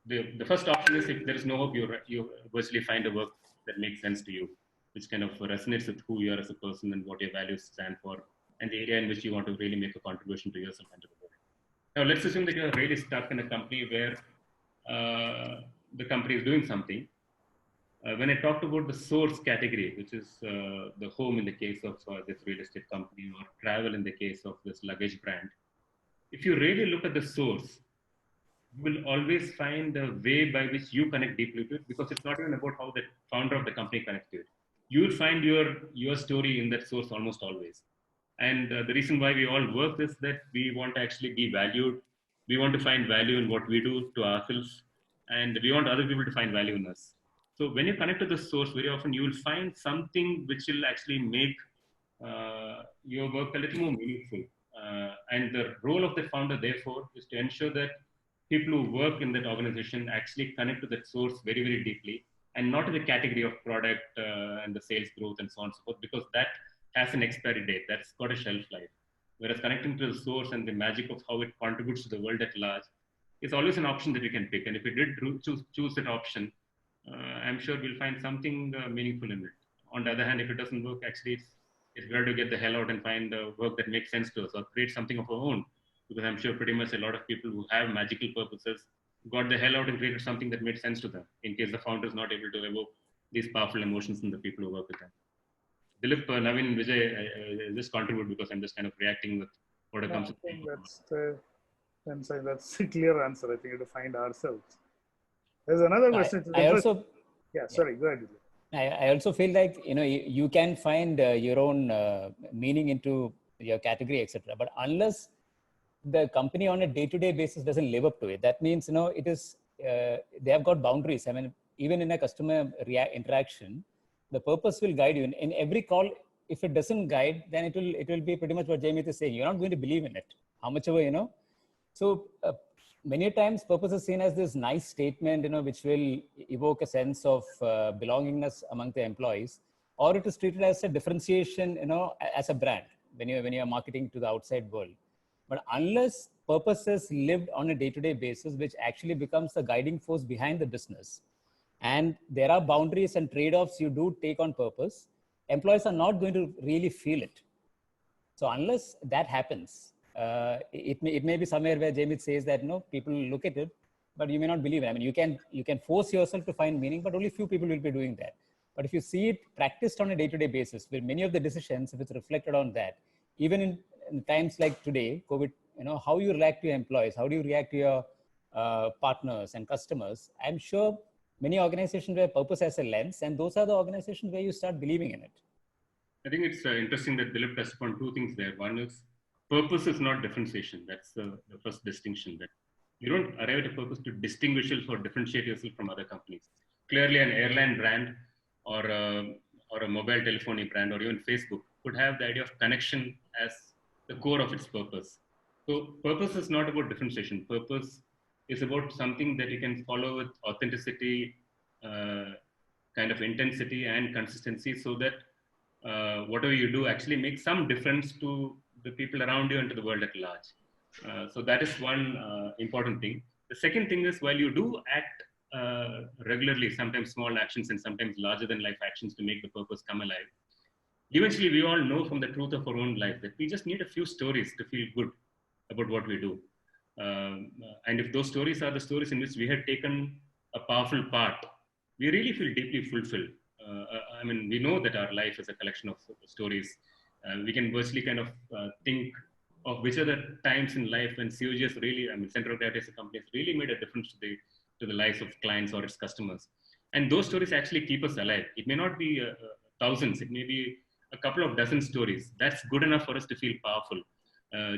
The first option is, if there is no hope, you virtually find a work that makes sense to you, which kind of resonates with who you are as a person and what your values stand for, and the area in which you want to really make a contribution to yourself and to the world. Now, let's assume that you're really stuck in a company where the company is doing something. When I talked about the source category, which is the home in the case of this real estate company, or travel in the case of this luggage brand, if you really look at the source, you will always find a way by which you connect deeply to it, because it's not even about how the founder of the company connects to it. You will find your story in that source almost always. And the reason why we all work is that we want to actually be valued. We want to find value in what we do to ourselves, and we want other people to find value in us. So when you connect to the source, very often you will find something which will actually make your work a little more meaningful. And the role of the founder, therefore, is to ensure that people who work in that organization actually connect to that source very, very deeply and not to the category of product and the sales growth and so on and so forth, because that has an expiry date. That's got a shelf life. Whereas connecting to the source and the magic of how it contributes to the world at large is always an option that we can pick. And if we did choose that option, I'm sure we'll find something meaningful in it. On the other hand, if it doesn't work, actually, it's better to get the hell out and find work that makes sense to us or create something of our own. Because I'm sure pretty much a lot of people who have magical purposes got the hell out and created something that made sense to them in case the founder is not able to evoke these powerful emotions in the people who work with them. Dilip, Naveen, Vijay, I just contribute because I'm just kind of reacting with what comes. I think that's a clear answer. I think we have to find ourselves. There's another question. Sorry, go ahead. I also feel like, you can find your own meaning into your category, etc. But unless the company on a day-to-day basis doesn't live up to it, that means, it is, they have got boundaries. I mean, even in a customer interaction, the purpose will guide you. In every call, if it doesn't guide, then it will be pretty much what Jaymeet is saying. You're not going to believe in it, how much ever, So many times purpose is seen as this nice statement, which will evoke a sense of belongingness among the employees, or it is treated as a differentiation, as a brand when you're marketing to the outside world. But unless purpose is lived on a day-to-day basis, which actually becomes the guiding force behind the business, and there are boundaries and trade-offs you do take on purpose, employees are not going to really feel it. So unless that happens, it may be somewhere where Jaymeet says that people look at it, but you may not believe it. I mean, you can force yourself to find meaning, but only few people will be doing that. But if you see it practiced on a day-to-day basis, where many of the decisions, if it's reflected on that, even in times like today, COVID, how you react to your employees, how do you react to your partners and customers? I'm sure many organizations where purpose has a lens, and those are the organizations where you start believing in it. I think it's interesting that Dilip touched upon two things there. One is purpose is not differentiation. That's the first distinction. That you don't arrive at a purpose to distinguish yourself or differentiate yourself from other companies. Clearly, an airline brand or a mobile telephony brand or even Facebook could have the idea of connection as the core of its purpose. So purpose is not about differentiation. Purpose is about something that you can follow with authenticity, kind of intensity and consistency, so that whatever you do actually makes some difference to the people around you and to the world at large. So that is one important thing. The second thing is, while you do act regularly, sometimes small actions and sometimes larger than life actions to make the purpose come alive, eventually we all know from the truth of our own life that we just need a few stories to feel good about what we do. And if those stories are the stories in which we had taken a powerful part, we really feel deeply fulfilled. I mean, we know that our life is a collection of stories. We can virtually kind of think of which are the times in life when COGS really, I mean, Center of Gravity as a company has really made a difference to the lives of clients or its customers. And those stories actually keep us alive. It may not be thousands, it may be a couple of dozen stories. That's good enough for us to feel powerful.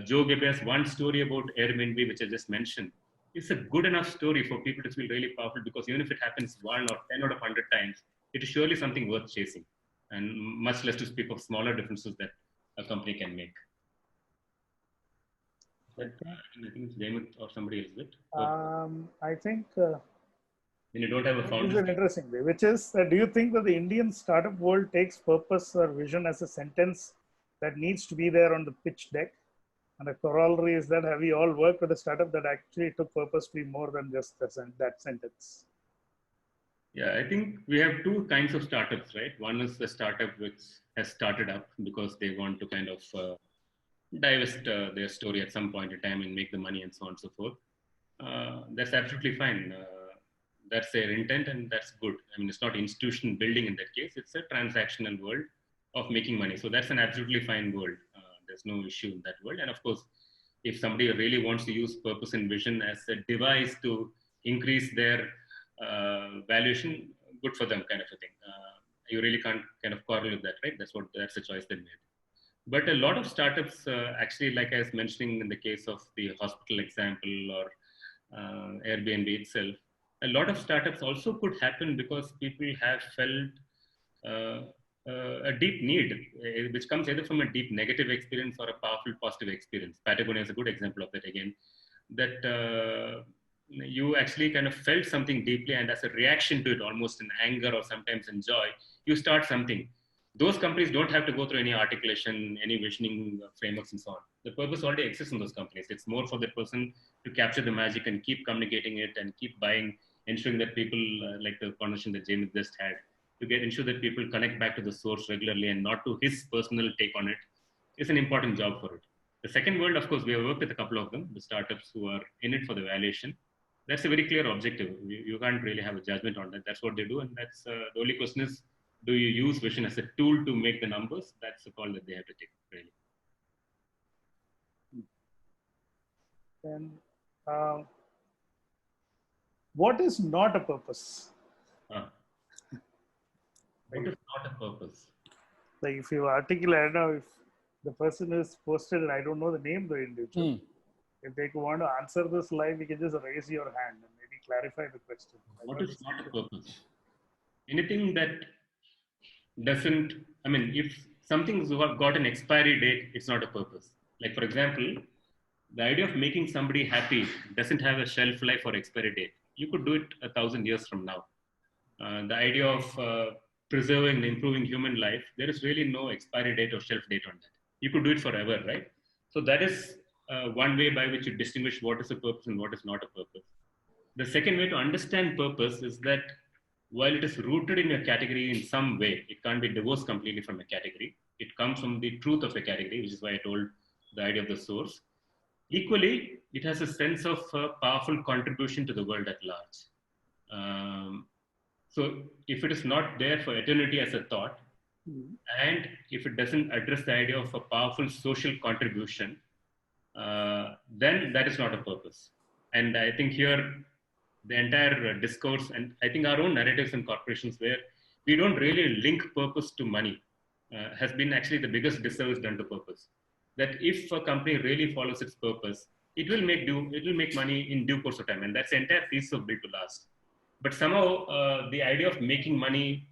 Joe Gebbia one story about Airbnb, which I just mentioned, it's a good enough story for people to feel really powerful, because even if it happens 1 or 10 out of 100 times, it is surely something worth chasing, and much less to speak of smaller differences that a company can make. But I think it's Jaymeet or somebody else, is it? I think when you don't have a founder. This is an interesting way, which is, do you think that the Indian startup world takes purpose or vision as a sentence that needs to be there on the pitch deck? And a corollary is that, have you all worked with a startup that actually took purpose to be more than just that sentence? Yeah, I think we have two kinds of startups, right? One is the startup which has started up because they want to kind of divest their story at some point in time and make the money and so on and so forth. That's absolutely fine. That's their intent, and that's good. I mean, it's not institution building in that case. It's a transactional world of making money. So that's an absolutely fine world. There's no issue in that world. And of course, if somebody really wants to use purpose and vision as a device to increase their valuation, good for them, kind of a thing. You really can't kind of quarrel with that, right? That's a choice they made. But a lot of startups, actually, like I was mentioning in the case of the hospital example or Airbnb itself, a lot of startups also could happen because people have felt a deep need, which comes either from a deep negative experience or a powerful positive experience. Patagonia is a good example of that again, that you actually kind of felt something deeply, and as a reaction to it, almost in anger or sometimes in joy, you start something. Those companies don't have to go through any articulation, any visioning frameworks and so on. The purpose already exists in those companies. It's more for the person to capture the magic and keep communicating it and keep buying, ensuring that people, like the conversation that James just had, ensure that people connect back to the source regularly and not to his personal take on it, is an important job for it. The second world, of course, we have worked with a couple of them, the startups who are in it for the valuation. That's a very clear objective. You can't really have a judgment on that. That's what they do. And that's the only question is, do you use vision as a tool to make the numbers? That's the call that they have to take, really. And what is not a purpose? What is not a purpose? Like if you articulate, I don't know if the person is posted, and I don't know the name of the individual. If they want to answer this live, you can just raise your hand and maybe clarify the question. What is not a purpose? Anything that doesn't, I mean, if something's got an expiry date, it's not a purpose. Like, for example, the idea of making somebody happy doesn't have a shelf life or expiry date. You could do it 1,000 years from now. The idea of preserving and improving human life, there is really no expiry date or shelf date on that. You could do it forever, right? So that is one way by which you distinguish what is a purpose and what is not a purpose. The second way to understand purpose is that while it is rooted in a category in some way, it can't be divorced completely from a category. It comes from the truth of a category, which is why I told the idea of the source. Equally, it has a sense of powerful contribution to the world at large. So if it is not there for eternity as a thought, and if it doesn't address the idea of a powerful social contribution, then that is not a purpose. And I think here, the entire discourse, and I think our own narratives in corporations where we don't really link purpose to money, has been actually the biggest disservice done to purpose. That if a company really follows its purpose, it will make money in due course of time, and that's the entire thesis of Built to Last. But somehow the idea of making money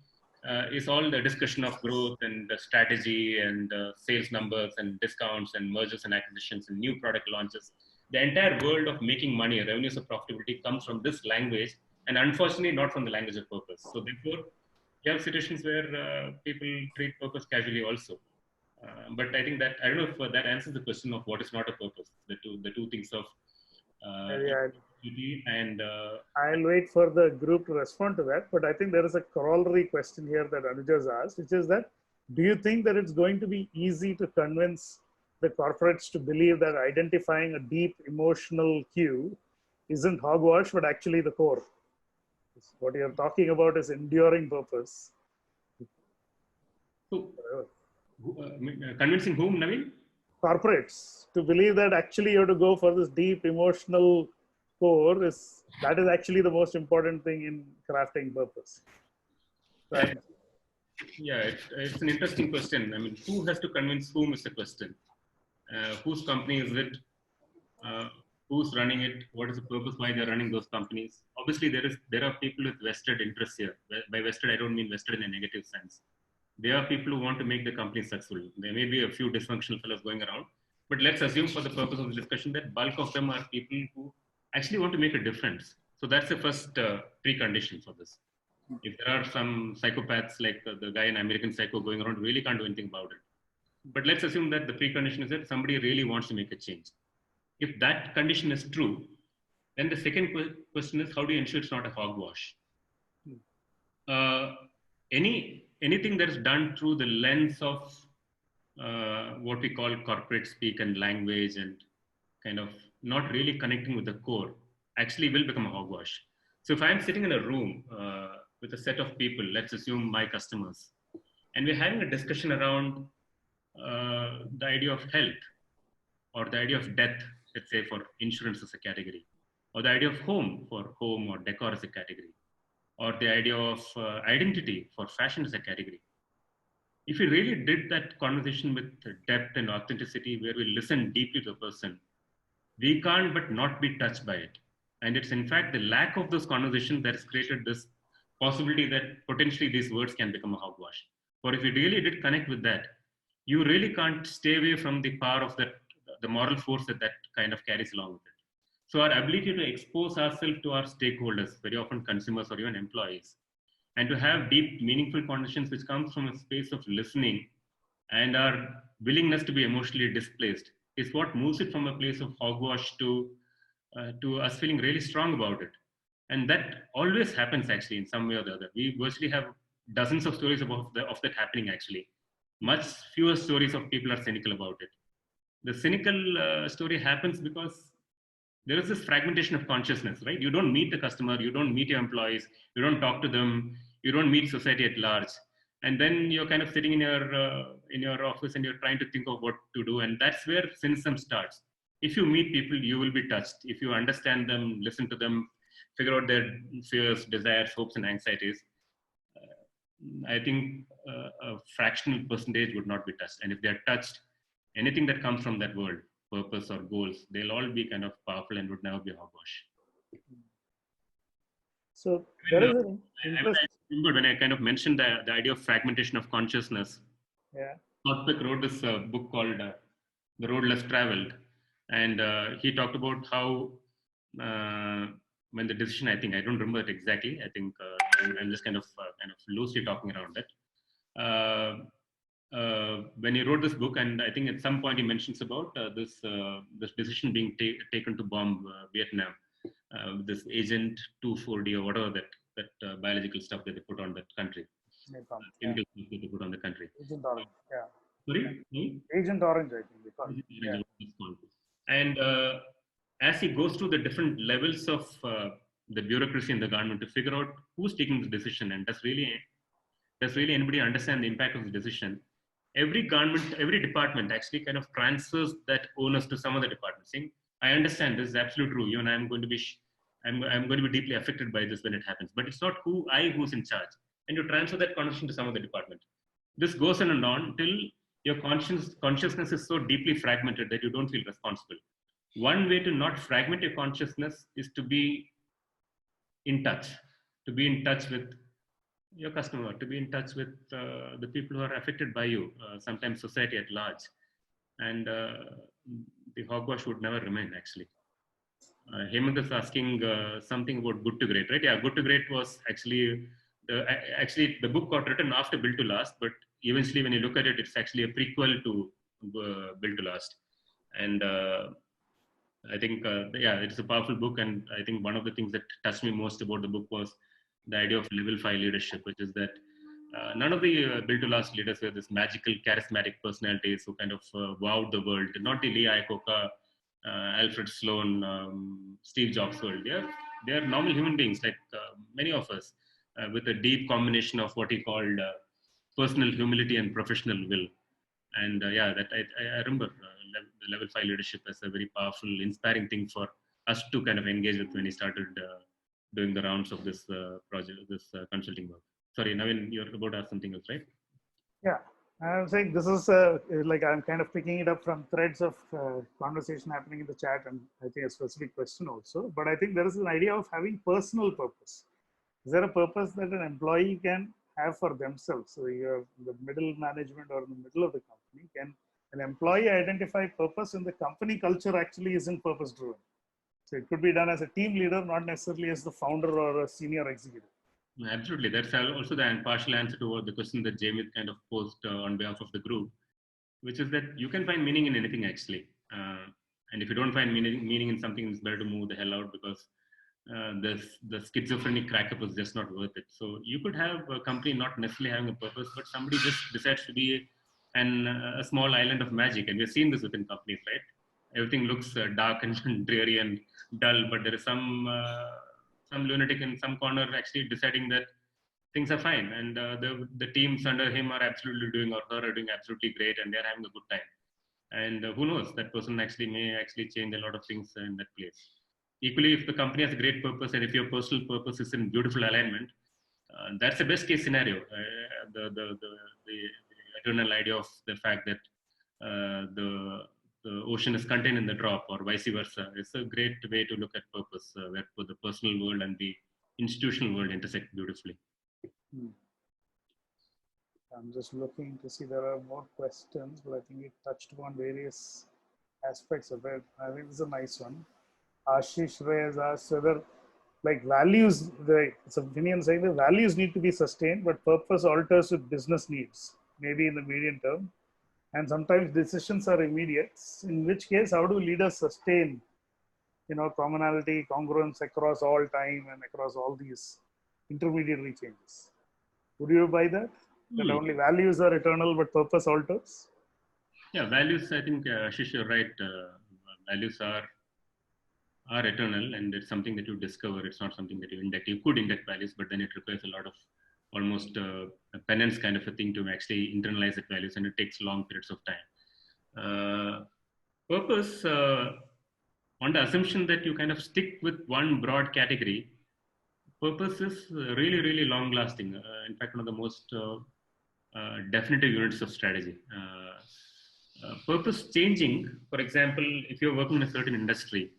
is all the discussion of growth and strategy and sales numbers and discounts and mergers and acquisitions and new product launches. The entire world of making money, revenues of profitability, comes from this language, and unfortunately not from the language of purpose. So therefore, you have situations where people treat purpose casually also. But I think that, I don't know if that answers the question of what is not a purpose. The two things of and I'll wait for the group to respond to that. But I think there is a corollary question here that Anuja's asked, which is that, do you think that it's going to be easy to convince the corporates to believe that identifying a deep emotional cue isn't hogwash, but actually the core? What you're talking about is enduring purpose. So, convincing whom, Naveen? Corporates to believe that actually you have to go for this deep emotional core that is actually the most important thing in crafting purpose. Right? Yeah, it's an interesting question. I mean, who has to convince whom is the question. Whose company is it? Who's running it? What is the purpose why they're running those companies? Obviously, there are people with vested interests here. By vested, I don't mean vested in a negative sense. There are people who want to make the company successful. There may be a few dysfunctional fellows going around, but let's assume for the purpose of the discussion that bulk of them are people who actually want to make a difference. So that's the first precondition for this. If there are some psychopaths like the guy in American Psycho going around, really can't do anything about it. But let's assume that the precondition is that somebody really wants to make a change. If that condition is true, then the second question is, how do you ensure it's not a hogwash? Anything that is done through the lens of what we call corporate speak and language and kind of not really connecting with the core actually will become a hogwash. So if I'm sitting in a room with a set of people, let's assume my customers, and we're having a discussion around the idea of health or the idea of death, let's say for insurance as a category, or the idea of home for home or decor as a category, or the idea of identity for fashion as a category. If we really did that conversation with depth and authenticity, where we listen deeply to the person, we can't but not be touched by it. And it's in fact the lack of those conversations that has created this possibility that potentially these words can become a hogwash. Or if you really did connect with that, you really can't stay away from the power of that, the moral force that kind of carries along with it. So our ability to expose ourselves to our stakeholders, very often consumers or even employees, and to have deep, meaningful conversations which comes from a space of listening and our willingness to be emotionally displaced is what moves it from a place of hogwash to us feeling really strong about it. And that always happens actually in some way or the other. We virtually have dozens of stories of that happening actually. Much fewer stories of people are cynical about it. The cynical story happens because there is this fragmentation of consciousness, right? You don't meet the customer, you don't meet your employees, you don't talk to them, you don't meet society at large, and then you're kind of sitting in your office and you're trying to think of what to do, and that's where cynicism starts. If you meet people, you will be touched. If you understand them, listen to them, figure out their fears, desires, hopes, and anxieties, I think a fractional percentage would not be touched. And if they're touched, anything that comes from that world, purpose or goals, they'll all be kind of powerful and would never be hogwash. So there is an I interest. remember when I kind of mentioned the idea of fragmentation of consciousness. Yeah. Scott Peck wrote this book called The Road Less Traveled. And he talked about how when the decision, I think, I don't remember it exactly. I think I'm just kind of loosely talking around it. When he wrote this book, and I think at some point he mentions about this decision being taken to bomb Vietnam, this Agent 2,4-D or whatever that biological stuff that they put on that country, chemical stuff that they put on the country. Agent Orange. Yeah. Sorry? Agent Orange, I think they call it. Yeah. And as he goes through the different levels of the bureaucracy in the government to figure out who's taking the decision and does really anybody understand the impact of the decision, every government, every department actually kind of transfers that onus to some other department, saying, I understand this is absolutely true. You and I'm going to be I'm going to be deeply affected by this when it happens, but it's not who's in charge. And you transfer that conversation to some other department. This goes on and on till your consciousness is so deeply fragmented that you don't feel responsible. One way to not fragment your consciousness is to be in touch with your customer, to be in touch with the people who are affected by you, sometimes society at large. And the hogwash would never remain, actually. Hemant is asking something about Good to Great, right? Yeah, Good to Great was actually the book got written after Built to Last, but eventually when you look at it, it's actually a prequel to Built to Last. And I think, it's a powerful book. And I think one of the things that touched me most about the book was the idea of level 5 leadership, which is that none of the Built to Last leaders were this magical, charismatic personalities who kind of wowed the world. Not the Lee Iacocca, Alfred Sloan, Steve Jobs world. They are normal human beings like many of us, with a deep combination of what he called personal humility and professional will. And that I remember the level 5 leadership as a very powerful, inspiring thing for us to kind of engage with when he started doing the rounds of this project, this consulting work. Sorry, Navin, you're about to ask something else, right? Yeah, I'm saying this is like I'm kind of picking it up from threads of conversation happening in the chat, and I think a specific question also. But I think there is an idea of having personal purpose. Is there a purpose that an employee can have for themselves? So you're the middle management or in the middle of the company. Can an employee identify purpose when the company culture actually isn't purpose driven? So it could be done as a team leader, not necessarily as the founder or a senior executive. Absolutely. That's also the partial answer to the question that Jamie kind of posed on behalf of the group, which is that you can find meaning in anything actually. And if you don't find meaning in something, it's better to move the hell out, because the schizophrenic crack-up is just not worth it. So you could have a company not necessarily having a purpose, but somebody just decides to be a small island of magic. And we've seen this within companies, right? Everything looks dark and dreary and dull, but there is some lunatic in some corner actually deciding that things are fine, and the teams under him are absolutely doing, or her are doing absolutely great, and they're having a good time. And who knows, that person may actually change a lot of things in that place. Equally, if the company has a great purpose and if your personal purpose is in beautiful alignment, that's the best case scenario. The eternal idea of the fact that the ocean is contained in the drop, or vice versa. It's a great way to look at purpose, where the personal world and the institutional world intersect beautifully. I'm just looking to see there are more questions, but I think we touched upon various aspects of it. I think this is a nice one. Ashish Ray has asked whether like values, it's an opinion saying the values need to be sustained, but purpose alters with business needs, maybe in the medium term. And sometimes decisions are immediate, in which case, how do leaders sustain, commonality, congruence across all time and across all these intermediary changes? Would you buy that? That only values are eternal, but purpose alters? Yeah, values, I think, Ashish, you're right. Values are eternal, and it's something that you discover. It's not something that you index. You could index values, but then it requires a lot of almost a penance kind of a thing to actually internalize that values, and it takes long periods of time. Purpose, on the assumption that you kind of stick with one broad category, purpose is really, really long lasting. In fact, one of the most definitive units of strategy. Purpose changing, for example, if you're working in a certain industry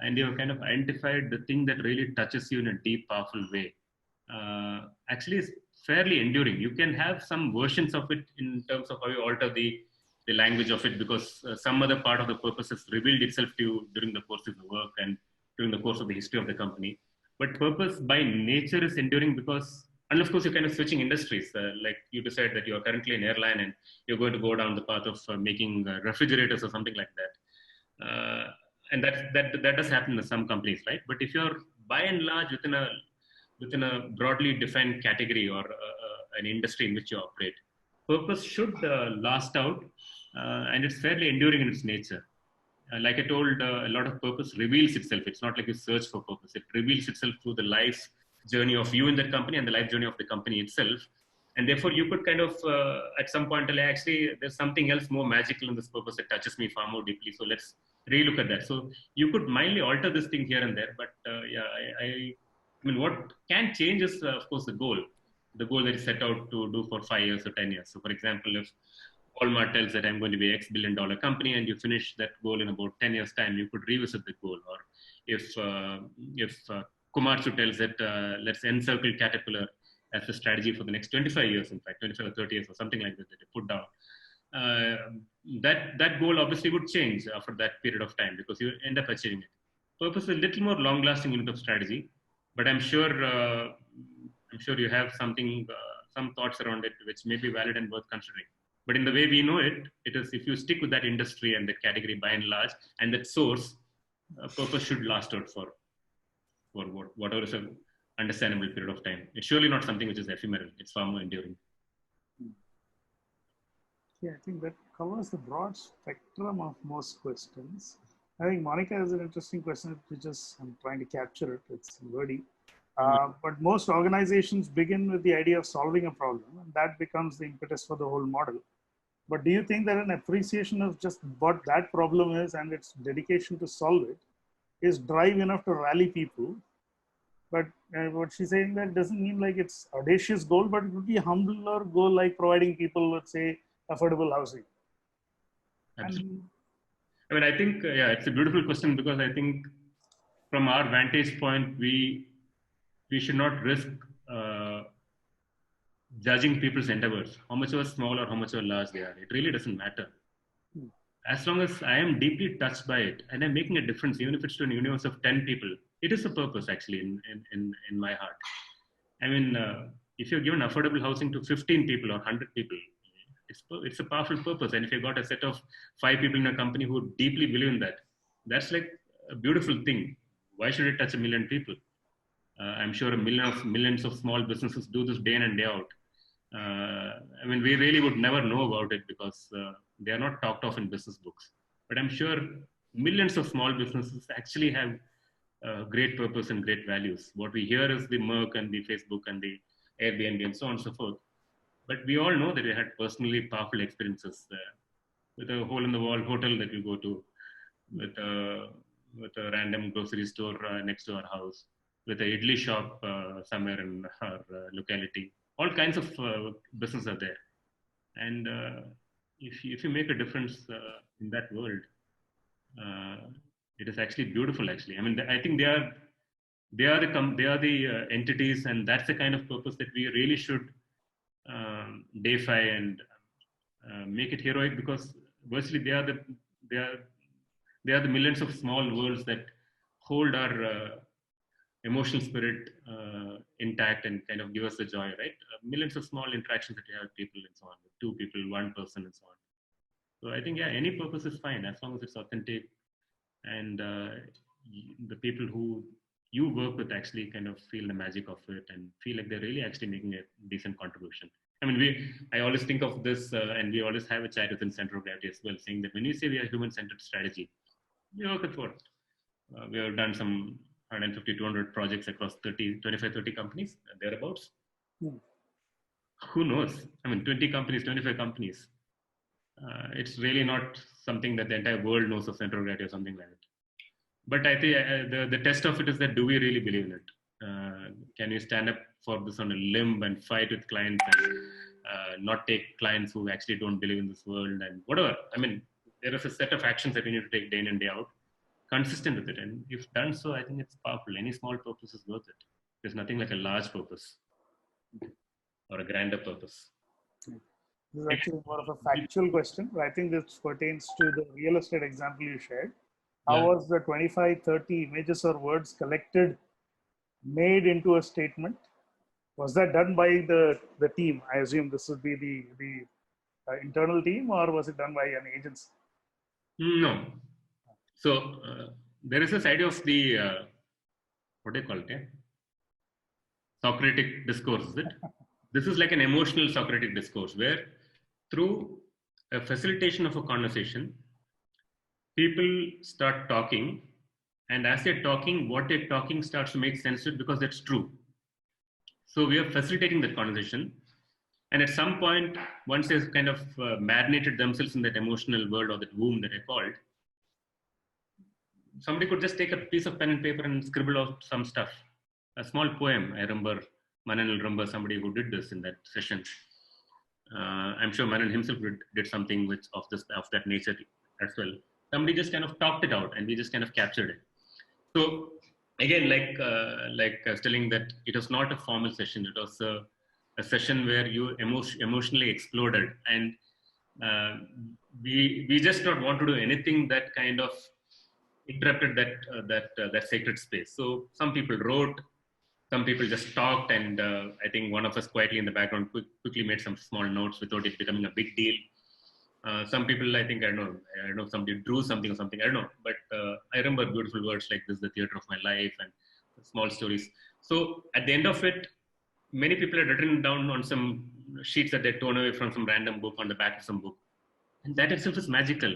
and you've kind of identified the thing that really touches you in a deep, powerful way, actually is fairly enduring. You can have some versions of it in terms of how you alter the language of it, because some other part of the purpose has revealed itself to you during the course of the work and during the course of the history of the company. But purpose by nature is enduring because, and of course, you're kind of switching industries. Like you decide that you're currently an airline and you're going to go down the path of making refrigerators or something like that. And that does happen in some companies, right? But if you're by and large within a broadly defined category or an industry in which you operate, purpose should last out, and it's fairly enduring in its nature. Like I told, a lot of purpose reveals itself. It's not like you search for purpose. It reveals itself through the life journey of you in that company and the life journey of the company itself. And therefore, you could kind of, at some point, tell, actually, there's something else more magical in this purpose that touches me far more deeply. So let's relook at that. So you could mildly alter this thing here and there. But yeah, I mean, what can change is, of course, the goal that is set out to do for 5 years or 10 years. So, for example, if Walmart tells that I'm going to be X billion-dollar company, and you finish that goal in about 10 years' time, you could revisit the goal. Or if Komatsu tells that let's encircle Caterpillar as a strategy for the next 25 years, in fact, 25 or 30 years or something like that they put down, that goal obviously would change after that period of time because you end up achieving it. Purpose is a little more long-lasting unit of strategy, but I'm sure you have something, some thoughts around it which may be valid and worth considering. But in the way we know it, it is if you stick with that industry and that category by and large, and that source, purpose should last out for whatever is an understandable period of time. It's surely not something which is ephemeral. It's far more enduring. Yeah, I think that covers the broad spectrum of most questions. I think Monica has an interesting question, which is I'm trying to capture it. It's wordy. But most organizations begin with the idea of solving a problem, and that becomes the impetus for the whole model. But do you think that an appreciation of just what that problem is and its dedication to solve it is drive enough to rally people? But what she's saying that doesn't mean like it's audacious goal, but it would be a humbler goal like providing people, let's say, affordable housing. Absolutely. I mean, I think, yeah, it's a beautiful question because I think from our vantage point, we should not risk judging people's endeavors, how much of small or how much of large they are. It really doesn't matter. As long as I am deeply touched by it and I'm making a difference, even if it's to a universe of 10 people, it is a purpose actually in my heart. I mean, if you're given affordable housing to 15 people or 100 people, it's a powerful purpose. And if you've got a set of 5 people in a company who deeply believe in that, that's like a beautiful thing. Why should it touch a million people? I'm sure millions of small businesses do this day in and day out. I mean, we really would never know about it because they are not talked of in business books. But I'm sure millions of small businesses actually have great purpose and great values. What we hear is the Merck and the Facebook and the Airbnb and so on and so forth. But we all know that we had personally powerful experiences with a hole-in-the-wall hotel that we go to, with a random grocery store next to our house, with an idli shop somewhere in our locality. All kinds of businesses are there. And if you make a difference in that world, it is actually beautiful, actually. I mean, I think they are the entities, and that's the kind of purpose that we really should deify and make it heroic, because virtually they are the millions of small worlds that hold our emotional spirit intact and kind of give us the joy, right? Millions of small interactions that you have with people and so on, with two people, one person and so on. So I think, yeah, any purpose is fine as long as it's authentic and the people who you work with actually kind of feel the magic of it and feel like they're really actually making a decent contribution. I mean, I always think of this, and we always have a chat within Center of Gravity as well, saying that when you say we are human-centered strategy, we work with what? We have done some 150, 200 projects across 25, 30 companies, thereabouts. Who knows? I mean, 20 companies, 25 companies. It's really not something that the entire world knows of Center of Gravity or something like that. But I think the test of it is that do we really believe in it? Can you stand up for this on a limb and fight with clients and not take clients who actually don't believe in this world and whatever? I mean, there is a set of actions that we need to take day in and day out, consistent with it. And if done so, I think it's powerful. Any small purpose is worth it. There's nothing like a large purpose or a grander purpose. This is actually more of a factual question, but I think this pertains to the real estate example you shared. How was the 25, 30 images or words collected, made into a statement? Was that done by the team? I assume this would be the internal team, or was it done by an agency? No. So there is this idea of the, what do you call it? Yeah? Socratic discourse, is it? This is like an emotional Socratic discourse where through a facilitation of a conversation, people start talking, and as they're talking, what they're talking starts to make sense to it because that's true. So we are facilitating that conversation. And at some point, once they've kind of marinated themselves in that emotional world or that womb that I called, somebody could just take a piece of pen and paper and scribble out some stuff. A small poem. I remember, Manan will remember somebody who did this in that session. I'm sure Manan himself did something of that nature as well. Somebody just kind of talked it out and we just kind of captured it. So again, like I was telling that it was not a formal session. It was a session where you emotionally exploded, and we just don't want to do anything that kind of interrupted that sacred space. So some people wrote, some people just talked, and I think one of us quietly in the background quickly made some small notes without it becoming a big deal. Some people, I think, I don't know, somebody drew something or something, I don't know. But I remember beautiful words like this, the theater of my life, and small stories. So at the end of it, many people had written down on some sheets that they torn away from some random book on the back of some book. And that itself is magical.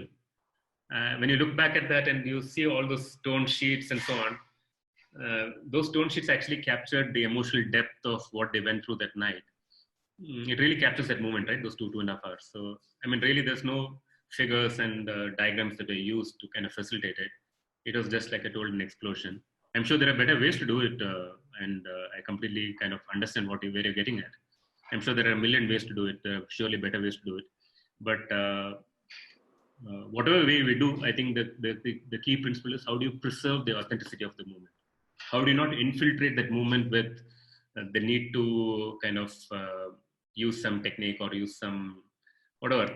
When you look back at that and you see all those torn sheets and so on, those torn sheets actually captured the emotional depth of what they went through that night. It really captures that moment, right? Those 2.5 hours. So, I mean, really, there's no figures and diagrams that were used to kind of facilitate it. It was just like I told, an explosion. I'm sure there are better ways to do it, and I completely kind of understand where you're getting at. I'm sure there are a million ways to do it. There are surely better ways to do it. But whatever way we do, I think that the key principle is how do you preserve the authenticity of the movement? How do you not infiltrate that movement with the need to kind of use some technique or use some whatever,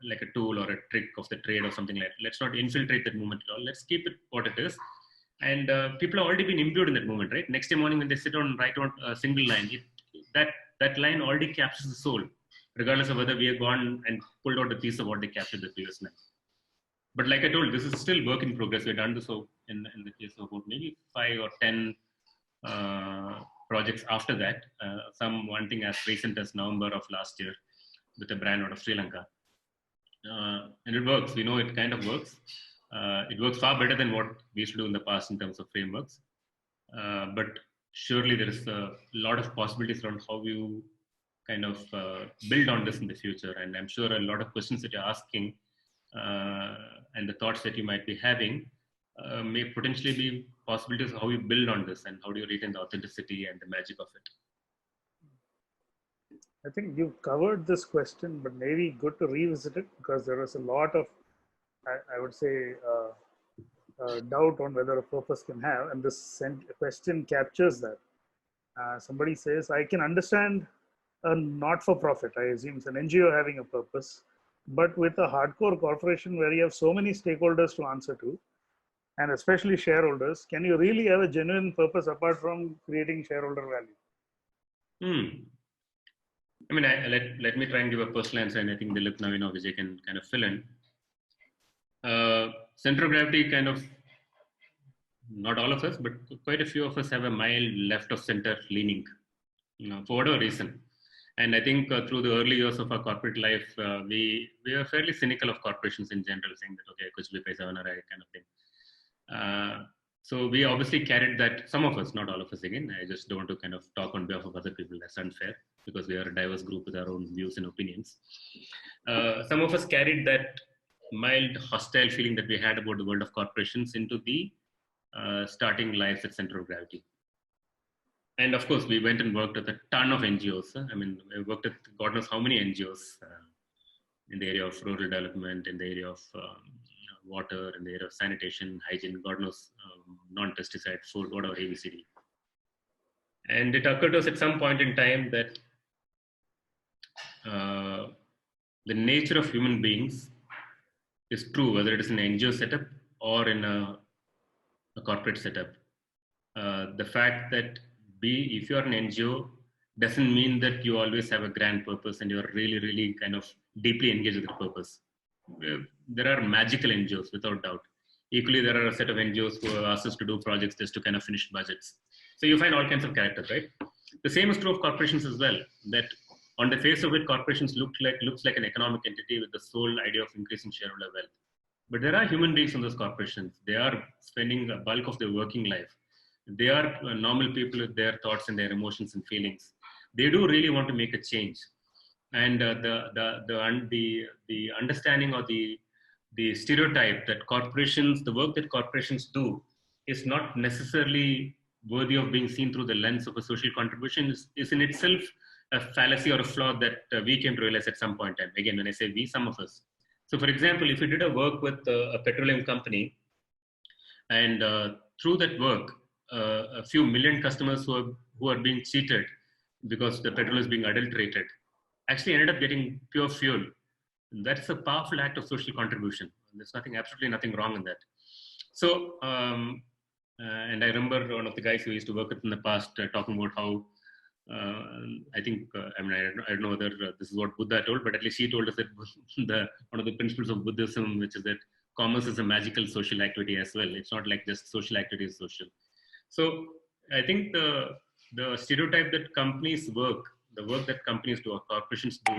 like a tool or a trick of the trade or something like that. Let's not infiltrate that movement at all. Let's keep it what it is. And people have already been imbued in that moment, right? Next day morning when they sit down and write on a single line, that line already captures the soul, regardless of whether we have gone and pulled out a piece of what they captured the previous night. But like I told, this is still work in progress. We've done this in the case of about maybe 5 or 10 projects after that. One thing as recent as November of last year with a brand out of Sri Lanka. And it works. We know it kind of works. It works far better than what we used to do in the past in terms of frameworks. But surely there is a lot of possibilities around how you kind of build on this in the future. And I'm sure a lot of questions that you're asking and the thoughts that you might be having may potentially be possibilities of how you build on this and how do you retain the authenticity and the magic of it. I think you've covered this question, but maybe good to revisit it because there is a lot of, I would say, doubt on whether a purpose can have, and this question captures that. Somebody says, I can understand a not-for-profit, I assume it's an NGO having a purpose, but with a hardcore corporation where you have so many stakeholders to answer to, and especially shareholders, can you really have a genuine purpose apart from creating shareholder value? I mean, let me try and give a personal answer, and I think Dilip, Naveen, or Vijay can kind of fill in. Center of gravity kind of, not all of us, but quite a few of us have a mild left of center leaning, for whatever reason. And I think through the early years of our corporate life, we are fairly cynical of corporations in general, saying that, okay, kuch bhi paisa bana raha hai, kind of thing. So we obviously carried that, some of us, not all of us again. I just don't want to kind of talk on behalf of other people. That's unfair because we are a diverse group with our own views and opinions. Some of us carried that mild hostile feeling that we had about the world of corporations into the starting lives at Center of Gravity. And of course, we went and worked with a ton of NGOs. I mean, we worked with God knows how many NGOs in the area of rural development, in the area of water, in the area of sanitation, hygiene, God knows, non-pesticide food, whatever, ABCD. And it occurred to us at some point in time that the nature of human beings is true, whether it is in an NGO setup or in a corporate setup. The fact that if you are an NGO doesn't mean that you always have a grand purpose and you're really, really kind of deeply engaged with the purpose. There are magical NGOs, without doubt. Equally, there are a set of NGOs who ask us to do projects just to kind of finish budgets. So you find all kinds of characters, right? The same is true of corporations as well, that on the face of it, corporations looks like an economic entity with the sole idea of increasing shareholder wealth. But there are human beings in those corporations. They are spending a bulk of their working life. They are normal people with their thoughts and their emotions and feelings. They do really want to make a change. And the understanding or the stereotype that corporations, the work that corporations do is not necessarily worthy of being seen through the lens of a social contribution is in itself a fallacy or a flaw that we came to realize at some point in time. Again, when I say we, some of us. So for example, if you did a work with a petroleum company and through that work, a few million customers who are being cheated because the petrol is being adulterated actually ended up getting pure fuel. That's a powerful act of social contribution. There's absolutely nothing wrong in that. So, and I remember one of the guys who used to work with in the past talking about how, I think, I don't know whether this is what Buddha told, but at least he told us that one of the principles of Buddhism, which is that commerce is a magical social activity as well. It's not like just social activity is social. So I think the stereotype that companies work, the work that companies do or corporations do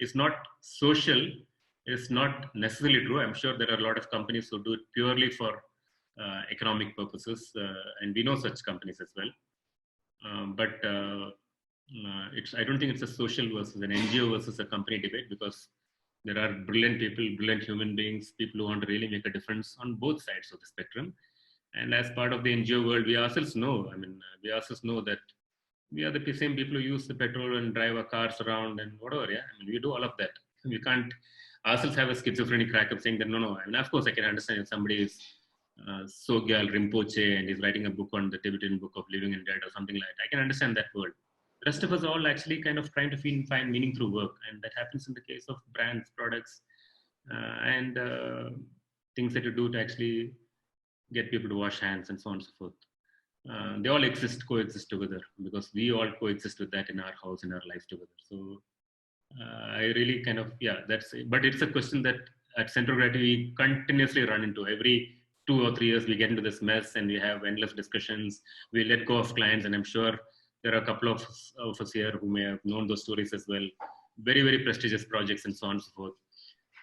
is not social, is not necessarily true. I'm sure there are a lot of companies who do it purely for economic purposes, and we know such companies as well. But I don't think it's a social versus an NGO versus a company debate, because there are brilliant people, brilliant human beings, people who want to really make a difference on both sides of the spectrum. And as part of the NGO world, we ourselves know, we ourselves know that we are the same people who use the petrol and drive our cars around and whatever, yeah. We do all of that. We can't ourselves have a schizophrenic crack up saying that, no. Of course, I can understand if somebody is Sogyal Rinpoche and is writing a book on the Tibetan book of living and dead or something like that. I can understand that world. The rest of us all actually kind of trying to find meaning through work. And that happens in the case of brands, products, and things that you do to actually get people to wash hands and so on and so forth. They all coexist together, because we all coexist with that in our house, in our lives together. So I really kind of, but it's a question that at Center of Gravity we continuously run into. Every 2 or 3 years we get into this mess and we have endless discussions. We let go of clients, and I'm sure there are a couple of us here who may have known those stories as well. Very, very prestigious projects and so on and so forth.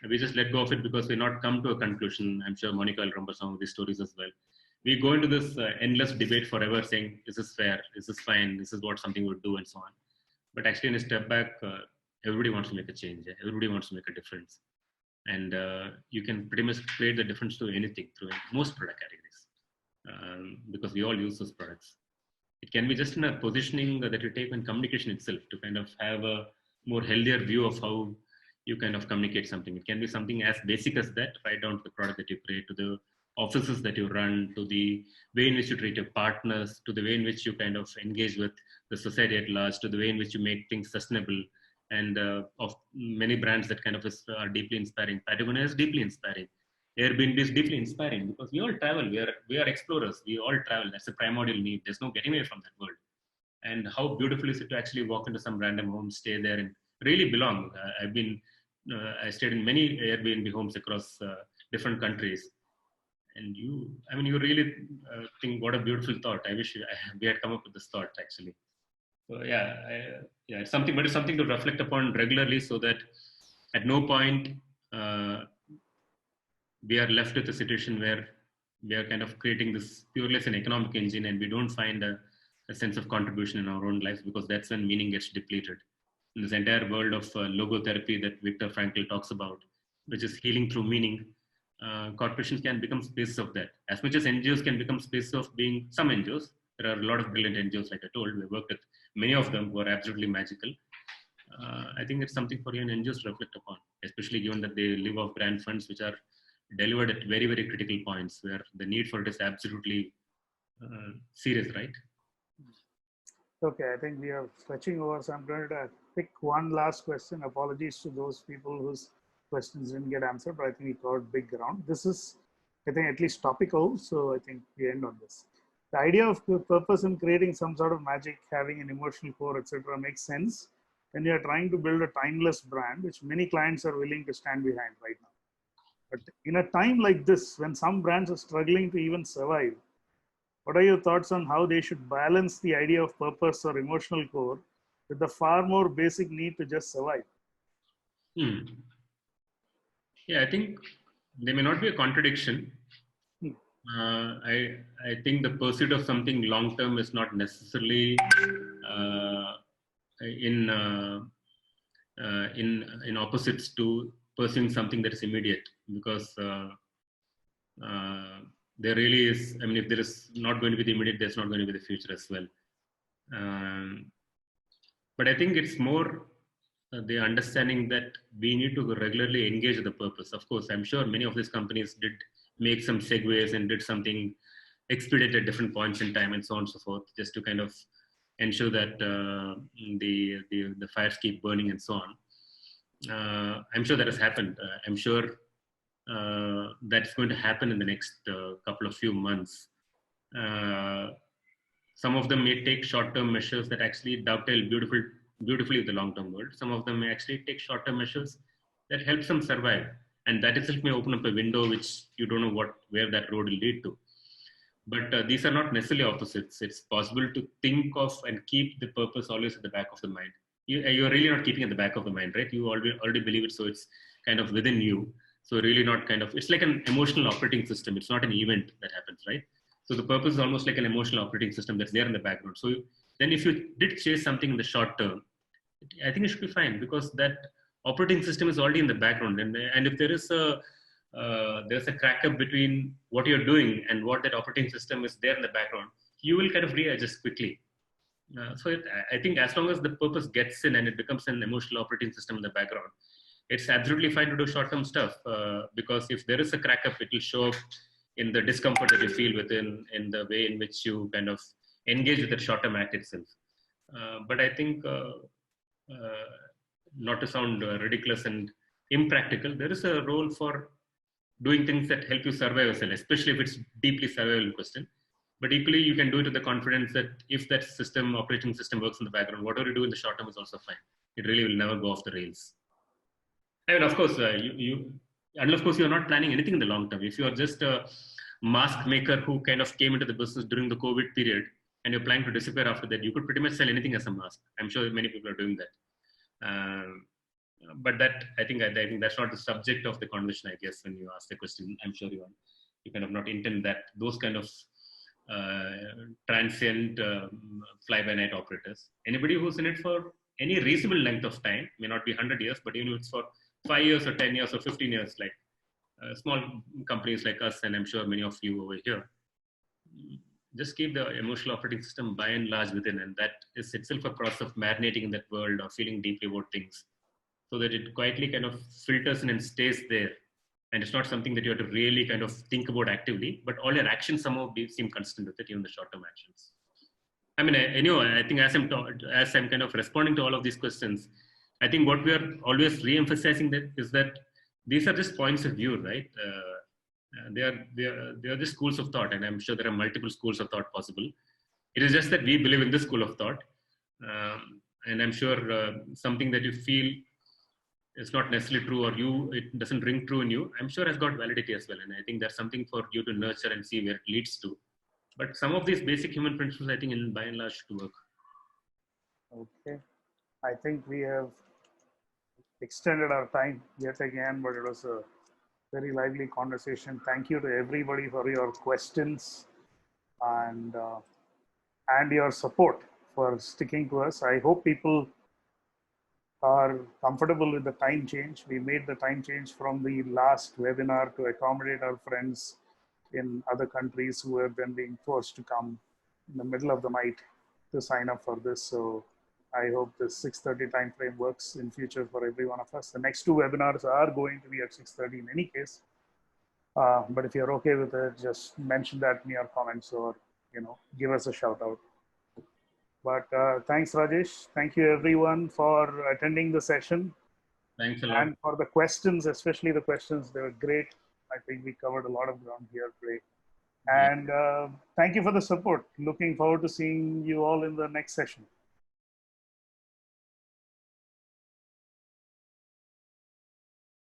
We just let go of it because we're not come to a conclusion. I'm sure Monica will remember some of these stories as well. We go into this endless debate forever saying, this is fair, this is fine, this is what something would do and so on. But actually in a step back, everybody wants to make a change. Everybody wants to make a difference. And you can pretty much create the difference to anything through most product categories, because we all use those products. It can be just in a positioning that you take in communication itself to kind of have a more healthier view of how you kind of communicate something. It can be something as basic as that, right down to the product that you create, to the offices that you run, to the way in which you treat your partners, to the way in which you kind of engage with the society at large, to the way in which you make things sustainable. And of many brands that kind of are deeply inspiring. Patagonia is deeply inspiring. Airbnb is deeply inspiring because we all travel. We are explorers. We all travel. That's a primordial need. There's no getting away from that world. And how beautiful is it to actually walk into some random home, stay there, and really belong. I stayed in many Airbnb homes across different countries, and you really think what a beautiful thought. I wish we had come up with this thought actually. So yeah, it's something, but it's something to reflect upon regularly, so that at no point uh, we are left with a situation where we are kind of creating this purely as an economic engine, and we don't find a sense of contribution in our own lives, because that's when meaning gets depleted. In this entire world of logotherapy that Viktor Frankl talks about, which is healing through meaning, corporations can become spaces of that. As much as NGOs can become spaces of being, some NGOs, there are a lot of brilliant NGOs, like I told, we worked with many of them who are absolutely magical. I think it's something for even NGOs to reflect upon, especially given that they live off grant funds, which are delivered at very, very critical points where the need for it is absolutely serious, right? Okay, I think we are stretching over, so I'm going to pick one last question. Apologies to those people whose questions didn't get answered, but I think we covered big ground. This is, I think, at least topical, so I think we end on this. The idea of purpose in creating some sort of magic, having an emotional core, etc., makes sense when you are trying to build a timeless brand, which many clients are willing to stand behind right now. But in a time like this, when some brands are struggling to even survive, what are your thoughts on how they should balance the idea of purpose or emotional core with the far more basic need to just survive? Yeah, I think there may not be a contradiction. Hmm. I think the pursuit of something long term is not necessarily in in opposites to pursuing something that is immediate, because there really is. I mean, if there is not going to be the immediate, there's not going to be the future as well. But I think it's more the understanding that we need to regularly engage with the purpose. Of course, I'm sure many of these companies did make some segues and did something expedite at different points in time and so on and so forth, just to kind of ensure that the fires keep burning and so on. I'm sure that has happened. I'm sure that's going to happen in the next couple of few months. Some of them may take short-term measures that actually dovetail beautifully with the long-term world. Some of them may actually take short-term measures that help them survive, and that itself may open up a window which you don't know where that road will lead to. But these are not necessarily opposites. It's possible to think of and keep the purpose always at the back of the mind. You're really not keeping it at the back of the mind, right? You already believe it, so it's kind of within you. So really not kind of, it's like an emotional operating system. It's not an event that happens, right? So the purpose is almost like an emotional operating system that's there in the background. So then if you did chase something in the short term, I think it should be fine, because that operating system is already in the background. And if there is there's a crack up between what you're doing and what that operating system is there in the background, you will kind of readjust quickly. I think as long as the purpose gets in and it becomes an emotional operating system in the background, it's absolutely fine to do short-term stuff, because if there is a crack up, it will show up in the discomfort that you feel within, in the way in which you kind of engage with the short-term act itself. But I think, not to sound ridiculous and impractical, there is a role for doing things that help you survive yourself, especially if it's deeply survival question. But equally, you can do it with the confidence that if that operating system works in the background, whatever you do in the short term is also fine. It really will never go off the rails. I mean, of course, and of course, you're not planning anything in the long term. If you are just a mask maker who kind of came into the business during the COVID period and you're planning to disappear after that, you could pretty much sell anything as a mask. I'm sure many people are doing that. But that I think that's not the subject of the conversation. I guess when you ask the question, I'm sure you kind of not intend that those kind of transient fly-by-night operators. Anybody who's in it for any reasonable length of time, may not be 100 years, but even if it's for 5 years or 10 years or 15 years, like small companies like us, and I'm sure many of you over here, just keep the emotional operating system by and large within, and that is itself a process of marinating in that world or feeling deeply about things, so that it quietly kind of filters in and stays there. And it's not something that you have to really kind of think about actively, but all your actions somehow seem consistent with it, even the short-term actions. I mean, I think as I'm kind of responding to all of these questions, I think what we are always re-emphasizing that is that these are just points of view, right? They are the schools of thought, and I'm sure there are multiple schools of thought possible. It is just that we believe in this school of thought, and I'm sure something that you feel is not necessarily true, or it doesn't ring true in you, I'm sure has got validity as well. And I think that's something for you to nurture and see where it leads to. But some of these basic human principles, I think, by and large, should work. Okay. I think we have extended our time yet again, but it was a very lively conversation. Thank you to everybody for your questions and your support for sticking to us. I hope people are comfortable with the time change. We made the time change from the last webinar to accommodate our friends in other countries who have been being forced to come in the middle of the night to sign up for this. So I hope this 6:30 time frame works in future for every one of us. The next two webinars are going to be at 6:30 in any case. But if you're okay with it, just mention that in your comments, or give us a shout out. But thanks, Rajesh. Thank you, everyone, for attending the session. Thanks a lot. And for the questions, especially the questions, they were great. I think we covered a lot of ground here today. And thank you for the support. Looking forward to seeing you all in the next session.